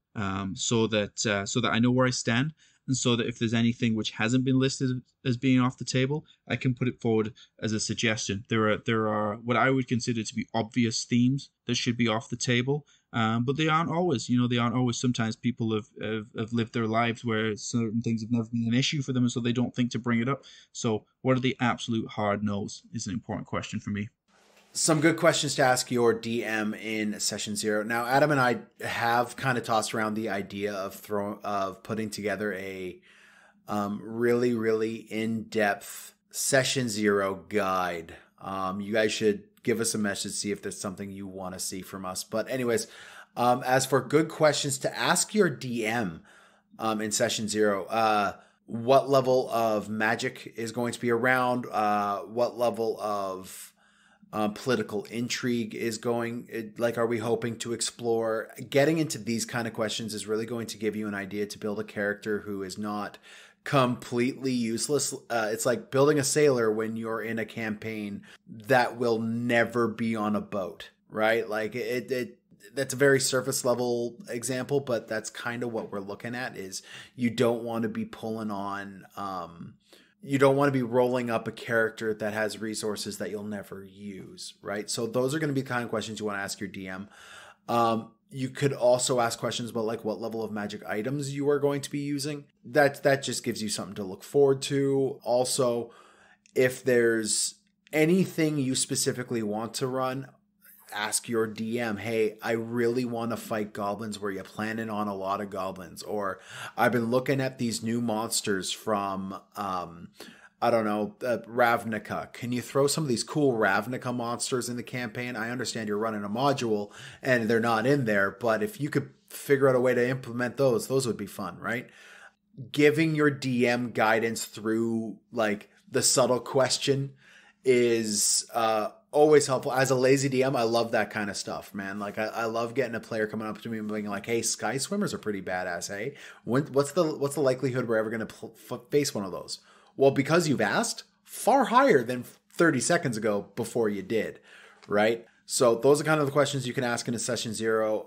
so that I know where I stand, and so that if there's anything which hasn't been listed as being off the table, I can put it forward as a suggestion. There are what I would consider to be obvious themes that should be off the table, but they aren't always. They aren't always. Sometimes people have lived their lives where certain things have never been an issue for them, and so they don't think to bring it up. So what are the absolute hard no's is an important question for me. Some good questions to ask your DM in session 0. Now, Adam and I have kind of tossed around the idea of putting together a really, really in-depth session 0 guide. You guys should give us a message, see if there's something you want to see from us. But anyways, as for good questions to ask your DM in session 0, what level of magic is going to be around? What level of political intrigue is going, are we hoping to explore? Getting into these kind of questions is really going to give you an idea to build a character who is not completely useless. It's like building a sailor when you're in a campaign that will never be on a boat, right? Like that's a very surface level example, but that's kind of what we're looking at. Is you don't want to be pulling on you don't want to be rolling up a character that has resources that you'll never use, right? So those are going to be the kind of questions you want to ask your DM. You could also ask questions about what level of magic items you are going to be using. That just gives you something to look forward to. Also, if there's anything you specifically want to run, ask your DM, hey, I really want to fight goblins. Were you planning on a lot of goblins? Or I've been looking at these new monsters from, Ravnica. Can you throw some of these cool Ravnica monsters in the campaign? I understand you're running a module and they're not in there, but if you could figure out a way to implement those would be fun, right? Giving your DM guidance through the subtle question is always helpful. As a lazy DM, I love that kind of stuff, man. I love getting a player coming up to me and being like, hey, sky swimmers are pretty badass, hey? What's the likelihood we're ever going to face one of those? Well, because you've asked, far higher than 30 seconds ago before you did, right? So those are kind of the questions you can ask in a session 0.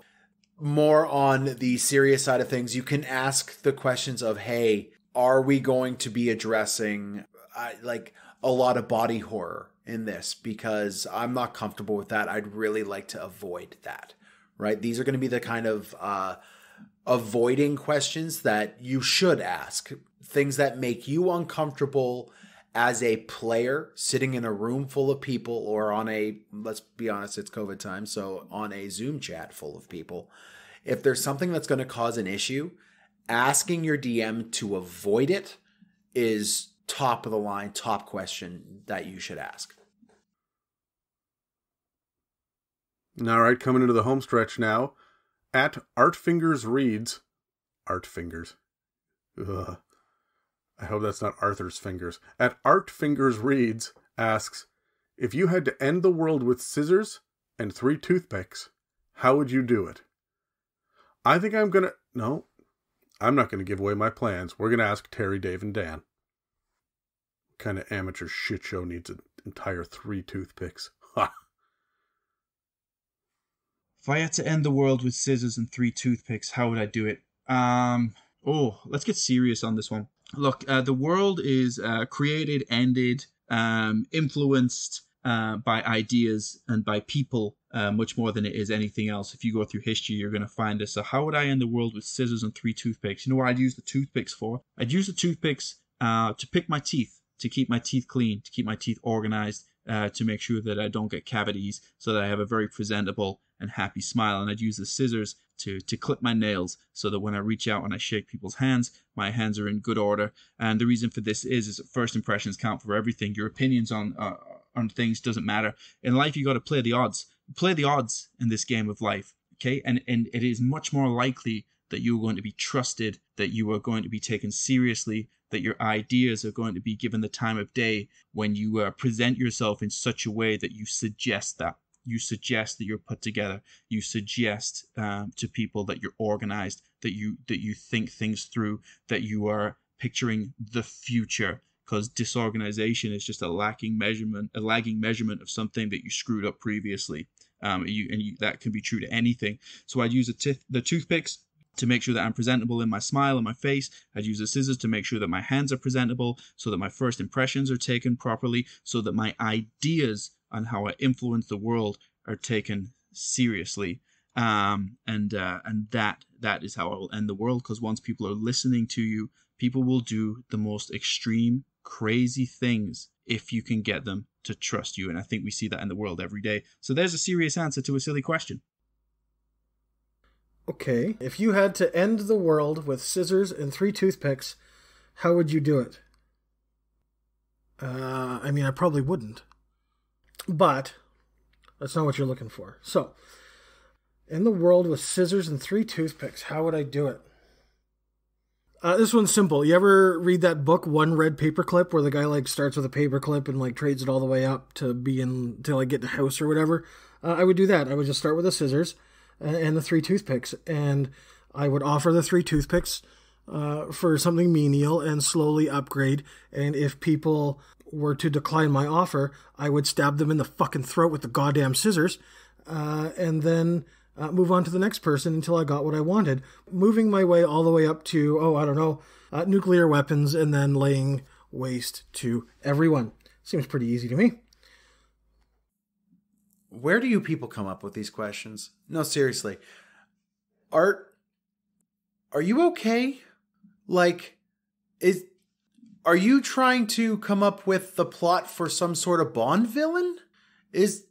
More on the serious side of things, you can ask the questions of, hey, are we going to be addressing a lot of body horror in this? Because I'm not comfortable with that. I'd really like to avoid that, right? These are going to be the kind of avoiding questions that you should ask. Things that make you uncomfortable as a player sitting in a room full of people, or on let's be honest, it's COVID time, so on a Zoom chat full of people. If there's something that's going to cause an issue, asking your DM to avoid it is top of the line, top question that you should ask. All right, coming into the home stretch now. At Artfingers Reads. Artfingers. Ugh. I hope that's not Arthur's fingers. At Artfingers Reads asks, if you had to end the world with scissors and 3 toothpicks, how would you do it? I think I'm not going to give away my plans. We're going to ask Terry, Dave, and Dan. What kind of amateur shit show needs an entire 3 toothpicks? Ha! If I had to end the world with scissors and 3 toothpicks, how would I do it? Let's get serious on this one. Look, the world is created, ended, influenced by ideas and by people much more than it is anything else. If you go through history, you're going to find this. So how would I end the world with scissors and 3 toothpicks? You know what I'd use the toothpicks for? I'd use the toothpicks to pick my teeth, to keep my teeth clean, to keep my teeth organized, to make sure that I don't get cavities, so that I have a very presentable and happy smile. And I'd use the scissors to clip my nails, so that when I reach out and I shake people's hands, my hands are in good order. And the reason for this is that first impressions count for everything. Your opinions on things doesn't matter. In life, you got to play the odds. Play the odds in this game of life, okay? And it is much more likely that you are going to be trusted, that you are going to be taken seriously, that your ideas are going to be given the time of day when you present yourself in such a way that you suggest that. You suggest that you're put together. You suggest to people that you're organized, that you think things through, that you are picturing the future. Because disorganization is just a lagging measurement of something that you screwed up previously. That can be true to anything. So I'd use the toothpicks to make sure that I'm presentable in my smile and my face. I'd use the scissors to make sure that my hands are presentable, so that my first impressions are taken properly, so that my ideas on how I influence the world are taken seriously. And that is how I will end the world, because once people are listening to you, people will do the most extreme, crazy things if you can get them to trust you. And I think we see that in the world every day. So there's a serious answer to a silly question. Okay, if you had to end the world with scissors and 3 toothpicks, how would you do it? I probably wouldn't. But that's not what you're looking for. So, in the world with scissors and 3 toothpicks, how would I do it? This one's simple. You ever read that book, One Red Paperclip, where the guy starts with a paperclip and trades it all the way up to get in a house or whatever? I would do that. I would just start with the scissors and the 3 toothpicks, and I would offer the 3 toothpicks for something menial and slowly upgrade. And if people were to decline my offer, I would stab them in the fucking throat with the goddamn scissors, and then move on to the next person until I got what I wanted, moving my way all the way up to nuclear weapons, and then laying waste to everyone. Seems pretty easy to me. Where do you people come up with these questions? No, seriously. Art, are you okay? Are you trying to come up with the plot for some sort of Bond villain? Is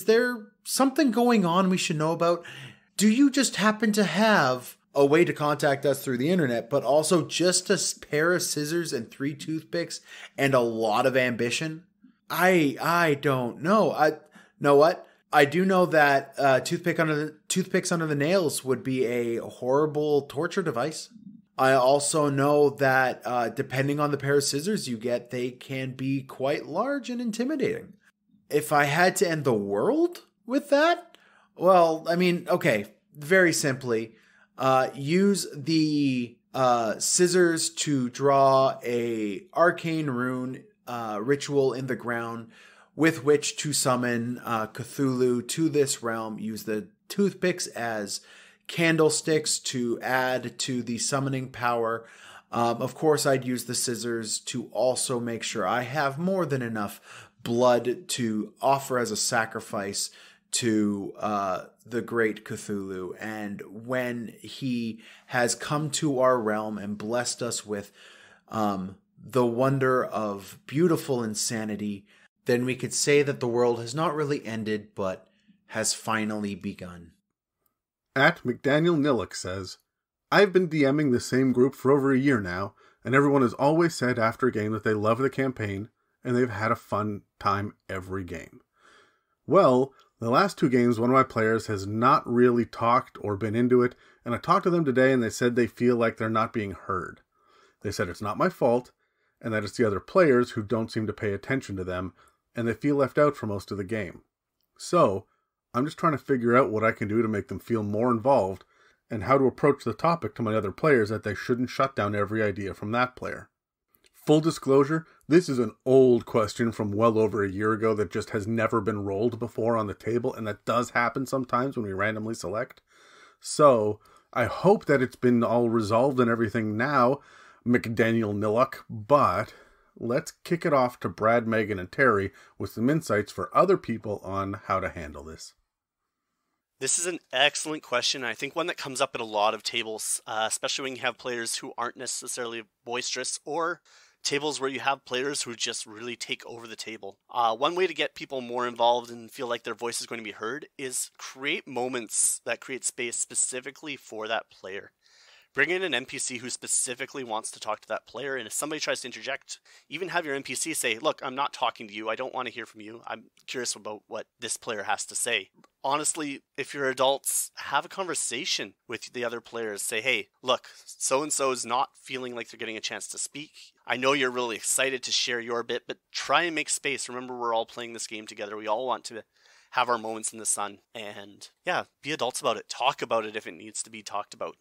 there something going on we should know about? Do you just happen to have a way to contact us through the internet, but also just a pair of scissors and 3 toothpicks and a lot of ambition? I don't know. Know what? I do know that toothpicks under the nails would be a horrible torture device. I also know that depending on the pair of scissors you get, they can be quite large and intimidating. If I had to end the world with that, well, okay, very simply, use the scissors to draw a arcane rune ritual in the ground with which to summon Cthulhu to this realm. Use the toothpicks as candlesticks to add to the summoning power. Of course, I'd use the scissors to also make sure I have more than enough blood to offer as a sacrifice to the great Cthulhu. And when he has come to our realm and blessed us with the wonder of beautiful insanity, then we could say that the world has not really ended, but has finally begun. At McDaniel Nillick says, I've been DMing the same group for over a year now, and everyone has always said after a game that they love the campaign, and they've had a fun time every game. Well, the last 2 games, one of my players has not really talked or been into it, and I talked to them today and they said they feel like they're not being heard. They said it's not my fault, and that it's the other players who don't seem to pay attention to them, and they feel left out for most of the game. So, I'm just trying to figure out what I can do to make them feel more involved, and how to approach the topic to my other players that they shouldn't shut down every idea from that player. Full disclosure, this is an old question from well over a year ago that just has never been rolled before on the table, and that does happen sometimes when we randomly select. So, I hope that it's been all resolved and everything now, McDaniel Nilluck, but let's kick it off to Brad, Megan, and Terry with some insights for other people on how to handle this. This is an excellent question. I think one that comes up at a lot of tables, especially when you have players who aren't necessarily boisterous, or tables where you have players who just really take over the table. One way to get people more involved and feel like their voice is going to be heard is create moments that create space specifically for that player. Bring in an NPC who specifically wants to talk to that player, and if somebody tries to interject, even have your NPC say, look, I'm not talking to you, I don't want to hear from you, I'm curious about what this player has to say. Honestly, if you're adults, have a conversation with the other players. Say, hey, look, so-and-so is not feeling like they're getting a chance to speak. I know you're really excited to share your bit, but try and make space. Remember, we're all playing this game together. We all want to have our moments in the sun. And yeah, be adults about it. Talk about it if it needs to be talked about.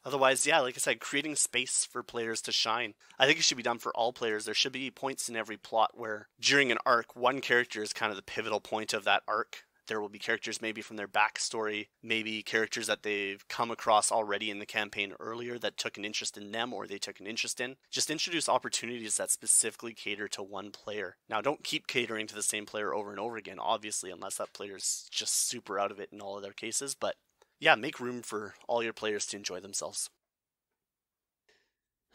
Otherwise, yeah, like I said, creating space for players to shine. I think it should be done for all players. There should be points in every plot where during an arc, one character is kind of the pivotal point of that arc. There will be characters maybe from their backstory, maybe characters that they've come across already in the campaign earlier that took an interest in them or they took an interest in. Just introduce opportunities that specifically cater to one player. Now, don't keep catering to the same player over and over again, obviously, unless that player's just super out of it in all of their cases, but yeah, make room for all your players to enjoy themselves.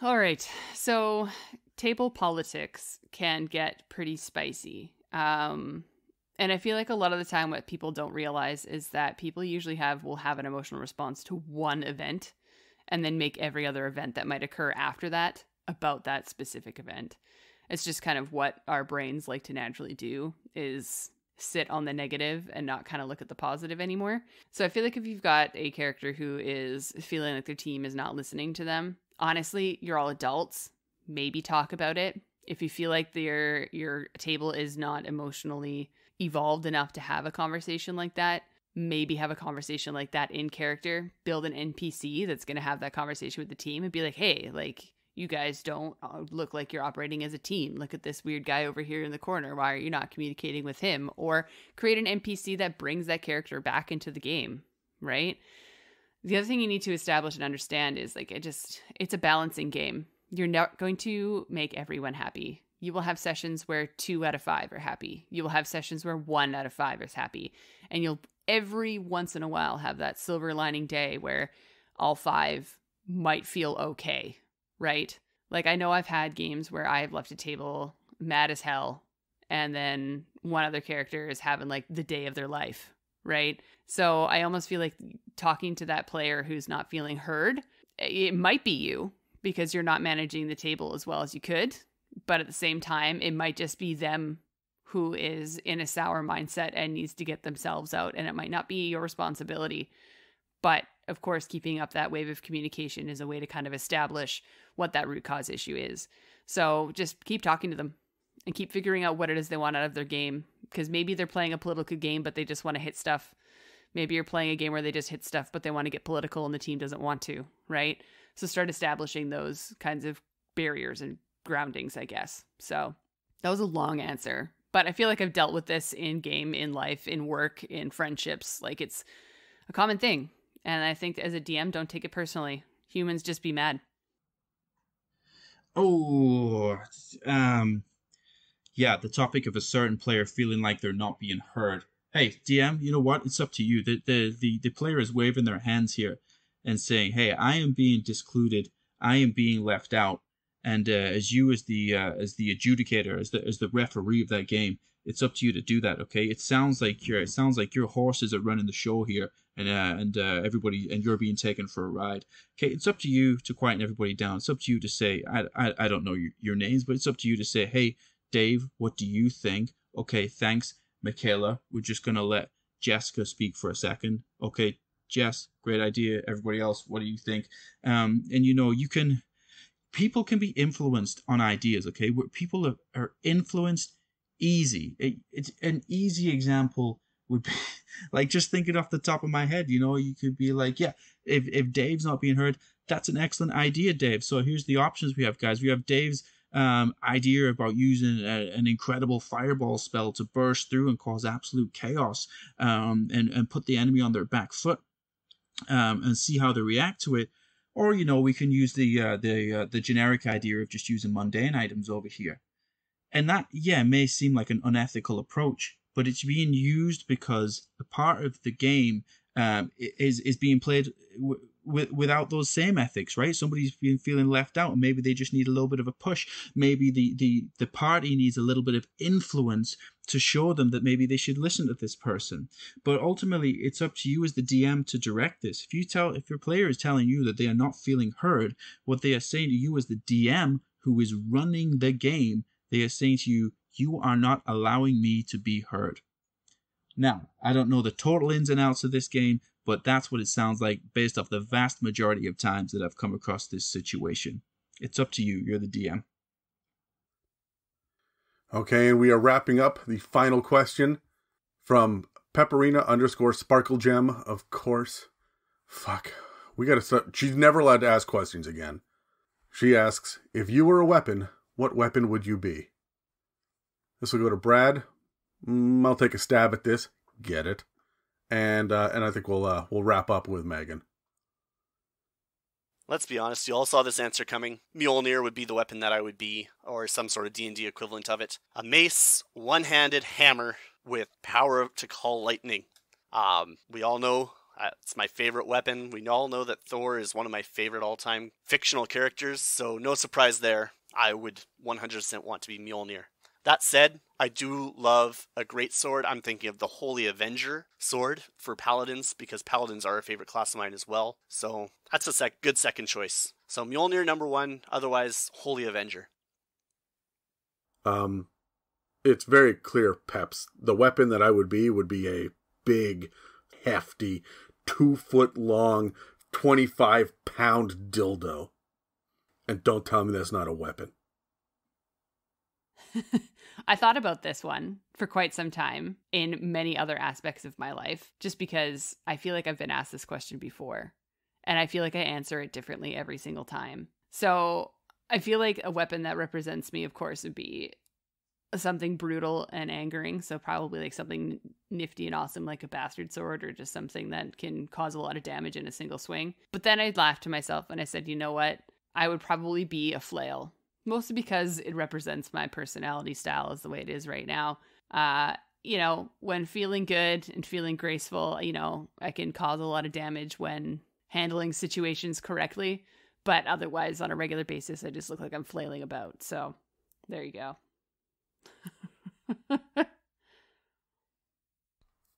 All right, so table politics can get pretty spicy. And I feel like a lot of the time what people don't realize is that people usually will have an emotional response to one event and then make every other event that might occur after that about that specific event. It's just kind of what our brains like to naturally do, is sit on the negative and not kind of look at the positive anymore. So I feel like if you've got a character who is feeling like their team is not listening to them, honestly, you're all adults. Maybe talk about it. If you feel like your table is not emotionally evolved enough to have a conversation like that, maybe have a conversation like that in character. Build an NPC that's going to have that conversation with the team and be like, hey, like, you guys don't look like you're operating as a team. Look at this weird guy over here in the corner. Why are you not communicating with him? Or create an NPC that brings that character back into the game, right? The other thing you need to establish and understand is like, it's a balancing game. You're not going to make everyone happy. You will have sessions where 2 out of 5 are happy. You will have sessions where 1 out of 5 is happy. And you'll every once in a while have that silver lining day where all 5 might feel okay, right? Like, I know I've had games where I've left a table mad as hell, and then one other character is having like the day of their life, right? So I almost feel like talking to that player who's not feeling heard, it might be you because you're not managing the table as well as you could. But at the same time, it might just be them who is in a sour mindset and needs to get themselves out, and it might not be your responsibility. But of course, keeping up that wave of communication is a way to kind of establish what that root cause issue is. So just keep talking to them and keep figuring out what it is they want out of their game. Because maybe they're playing a political game, but they just want to hit stuff. Maybe you're playing a game where they just hit stuff, but they want to get political and the team doesn't want to, right? So start establishing those kinds of barriers and groundings, I guess. So that was a long answer, but I feel like I've dealt with this in game, in life, in work, in friendships. Like, it's a common thing. And I think as a DM, don't take it personally. Humans just be mad. Oh, yeah, the topic of a certain player feeling like they're not being heard. Hey, DM, you know what? It's up to you. The player is waving their hands here and saying, hey, I am being discluded. I am being left out. And as you, as the adjudicator, as the referee of that game, it's up to you to do that. Okay, it sounds like your horses are running the show here, and everybody, and you're being taken for a ride. Okay, it's up to you to quieten everybody down. It's up to you to say, I don't know your names, but it's up to you to say, hey, Dave, what do you think? Okay, thanks, Michaela. We're just gonna let Jessica speak for a second. Okay, Jess, great idea. Everybody else, what do you think? And you can. People can be influenced on ideas, okay? Where people are influenced easy. It's an easy example would be, like, just thinking off the top of my head, you could be like, yeah, if Dave's not being heard, that's an excellent idea, Dave. So here's the options we have, guys. We have Dave's idea about using an incredible fireball spell to burst through and cause absolute chaos and put the enemy on their back foot and see how they react to it. Or, we can use the generic idea of just using mundane items over here. And that, may seem like an unethical approach, but it's being used because a part of the game is being played without those same ethics, right? Somebody's been feeling left out, and maybe they just need a little bit of a push. Maybe the party needs a little bit of influence to show them that maybe they should listen to this person. But ultimately, it's up to you as the DM to direct this. If your player is telling you that they are not feeling heard, what they are saying to you as the DM who is running the game, they are saying to you, you are not allowing me to be heard. Now, I don't know the total ins and outs of this game, but that's what it sounds like based off the vast majority of times that I've come across this situation. It's up to you. You're the DM. Okay, and we are wrapping up the final question from Pepperina_SparkleGem, of course. Fuck. We gotta start. She's never allowed to ask questions again. She asks, if you were a weapon, what weapon would you be? This will go to Brad. I'll take a stab at this. Get it. And I think we'll wrap up with Megan. Let's be honest, you all saw this answer coming. Mjolnir would be the weapon that I would be, or some sort of D&D equivalent of it. A mace, one-handed hammer with power to call lightning. We all know it's my favorite weapon. We all know that Thor is one of my favorite all-time fictional characters, so no surprise there. I would 100% want to be Mjolnir. That said, I do love a great sword. I'm thinking of the Holy Avenger sword for paladins, because paladins are a favorite class of mine as well. So that's a good second choice. So Mjolnir number one, otherwise Holy Avenger. It's very clear, Peps. The weapon that I would be a big, hefty, 2-foot long, 25-pound dildo. And don't tell me that's not a weapon. I thought about this one for quite some time in many other aspects of my life, just because I feel like I've been asked this question before, and I feel like I answer it differently every single time. So I feel like a weapon that represents me, of course, would be something brutal and angering. So probably like something nifty and awesome like a bastard sword, or just something that can cause a lot of damage in a single swing. But then I laughed to myself and I said, you know what? I would probably be a flail. Mostly because it represents my personality style as the way it is right now. When feeling good and feeling graceful, I can cause a lot of damage when handling situations correctly. But otherwise, on a regular basis, I just look like I'm flailing about. So there you go.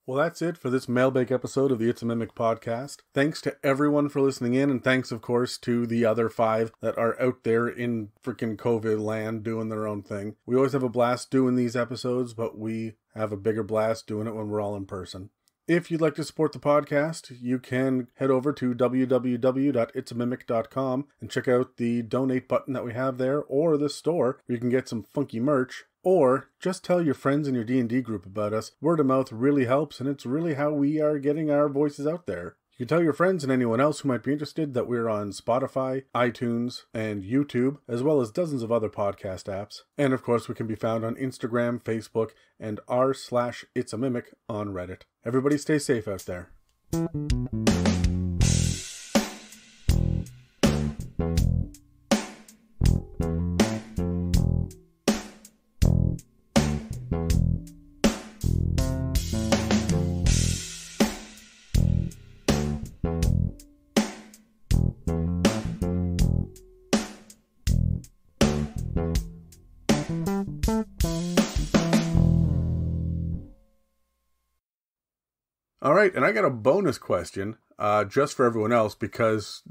Well, that's it for this Mailbag episode of the It's a Mimic podcast. Thanks to everyone for listening in, and thanks, of course, to the other 5 that are out there in freaking COVID land doing their own thing. We always have a blast doing these episodes, but we have a bigger blast doing it when we're all in person. If you'd like to support the podcast, you can head over to www.itsamimic.com and check out the donate button that we have there, or the store where you can get some funky merch. Or just tell your friends in your D&D group about us. Word of mouth really helps, and it's really how we are getting our voices out there. You can tell your friends and anyone else who might be interested that we're on Spotify, iTunes, and YouTube, as well as dozens of other podcast apps. And of course, we can be found on Instagram, Facebook, and r/itsamimic on Reddit. Everybody stay safe out there. All right, and I got a bonus question just for everyone else because,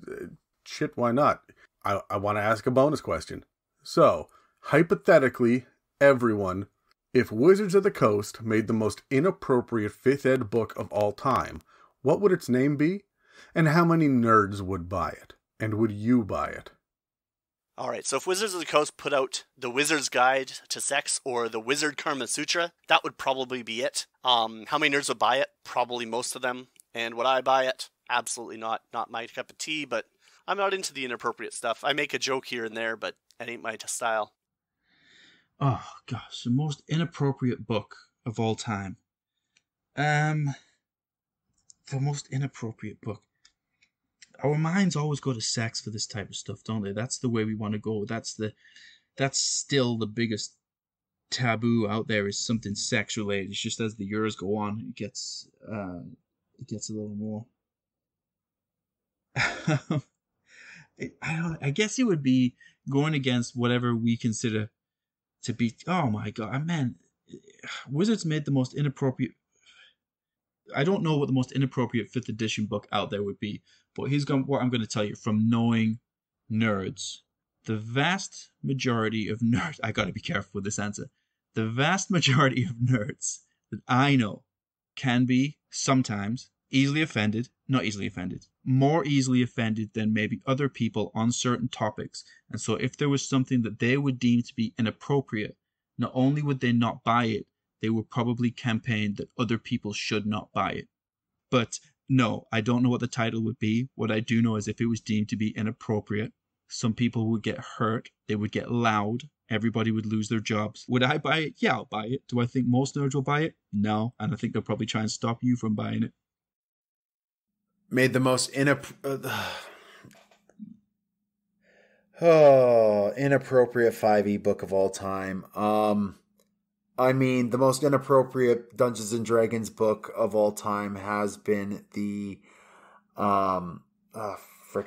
shit, why not? I want to ask a bonus question. So, hypothetically, everyone, if Wizards of the Coast made the most inappropriate 5th ed book of all time, what would its name be? And how many nerds would buy it? And would you buy it? All right, so if Wizards of the Coast put out the Wizard's Guide to Sex or the Wizard Karma Sutra, that would probably be it. How many nerds would buy it? Probably most of them. And would I buy it? Absolutely not. Not my cup of tea, but I'm not into the inappropriate stuff. I make a joke here and there, but it ain't my style. Oh, gosh, the most inappropriate book of all time. The most inappropriate book. Our minds always go to sex for this type of stuff, don't they? That's the way we want to go. That's still the biggest taboo out there, is something sex related. It's just as the years go on, it gets a little more. I guess it would be going against whatever we consider to be. Oh my god, man! Wizards made the most inappropriate. I don't know what the most inappropriate 5th edition book out there would be, but what I'm going to tell you from knowing nerds. The vast majority of nerds. I got to be careful with this answer. The vast majority of nerds that I know can be sometimes not easily offended, more easily offended than maybe other people on certain topics. And so if there was something that they would deem to be inappropriate, not only would they not buy it, they would probably campaign that other people should not buy it. But no, I don't know what the title would be. What I do know is if it was deemed to be inappropriate, some people would get hurt, they would get loud, everybody would lose their jobs. Would I buy it? Yeah, I'll buy it. Do I think most nerds will buy it? No, and I think they'll probably try and stop you from buying it. Made the most inappropriate 5e book of all time. I mean, the most inappropriate Dungeons and Dragons book of all time has been the I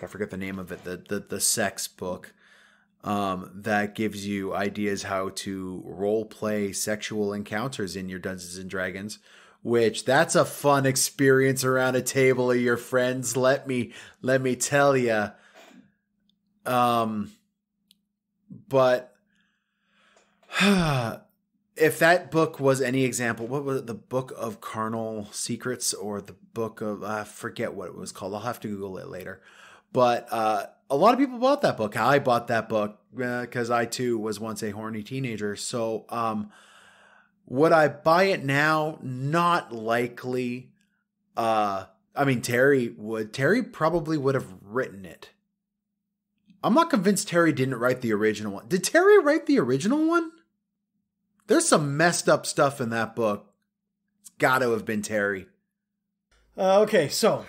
forget the name of it. The sex book that gives you ideas how to role play sexual encounters in your Dungeons and Dragons. Which that's a fun experience around a table of your friends. Let me tell you. But if that book was any example, what was it? The Book of Carnal Secrets or the Book of I forget what it was called. I'll have to Google it later. But a lot of people bought that book. I bought that book because I too was once a horny teenager. So would I buy it now? Not likely. I mean, Terry would. Terry probably would have written it. I'm not convinced Terry didn't write the original one. Did Terry write the original one? There's some messed up stuff in that book. It's got to have been Terry. Okay, so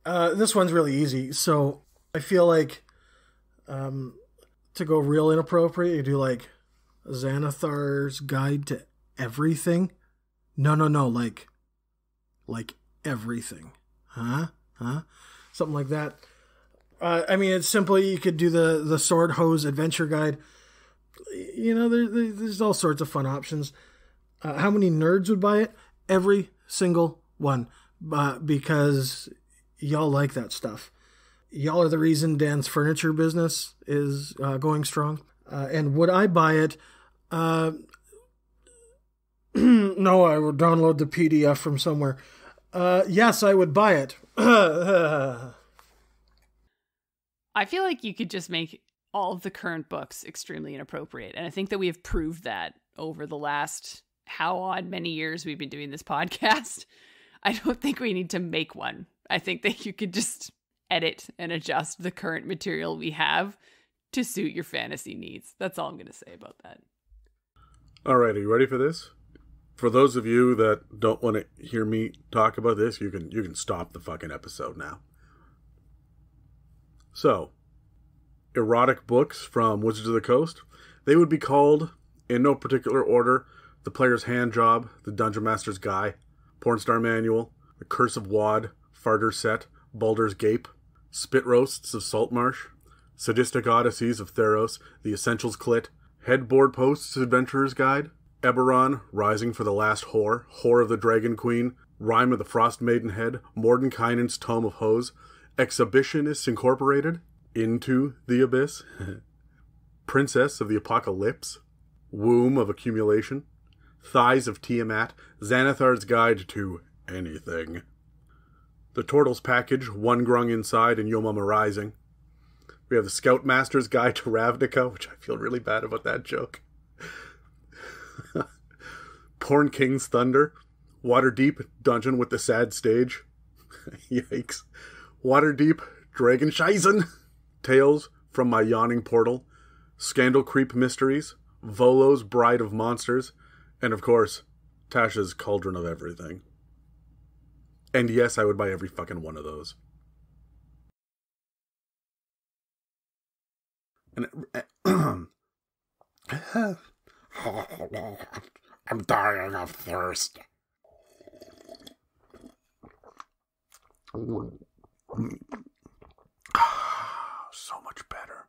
this one's really easy. So I feel like to go real inappropriate, you do like Xanathar's Guide to Everything. No, like everything. Huh? Something like that. I mean, it's simply, you could do the Sword Hose Adventure Guide. You know, there's all sorts of fun options. How many nerds would buy it? Every single one. Because y'all like that stuff. Y'all are the reason Dan's furniture business is going strong. And would I buy it? No, I would download the PDF from somewhere. Yes, I would buy it. I feel like you could just make all of the current books extremely inappropriate. And I think that we have proved that over the last many years we've been doing this podcast. I don't think we need to make one. I think that you could just edit and adjust the current material we have to suit your fantasy needs. That's all I'm going to say about that. All right, are you ready for this? For those of you that don't want to hear me talk about this, you can stop the fucking episode now. So, erotic books from Wizards of the Coast, they would be called, in no particular order, The Player's Hand Job, The Dungeon Master's Guide, Pornstar Manual, The Curse of Wad, Farder's Set, Baldur's Gape, Spit Roasts of Saltmarsh, Sadistic Odysseys of Theros, The Essentials Clit, Headboard Posts Adventurer's Guide, Eberron, Rising for the Last Whore, Whore of the Dragon Queen, Rime of the Frost Maidenhead, Mordenkainen's Tome of Hose, Exhibitionists Incorporated, Into the Abyss, Princess of the Apocalypse, Womb of Accumulation, Thighs of Tiamat, Xanathar's Guide to Anything, The Turtles Package, One Grung Inside, and Yomama Rising. We have the Scoutmaster's Guide to Ravnica, which I feel really bad about that joke. Porn King's Thunder, Waterdeep, Dungeon with the Sad Stage. Yikes. Waterdeep, Dragonscheisen, Tales from My Yawning Portal, Scandal Creep Mysteries, Volo's Bride of Monsters, and of course, Tasha's Cauldron of Everything. And yes, I would buy every fucking one of those. And I'm dying of thirst. so much better.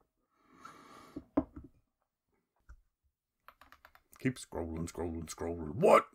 Keep scrolling. What?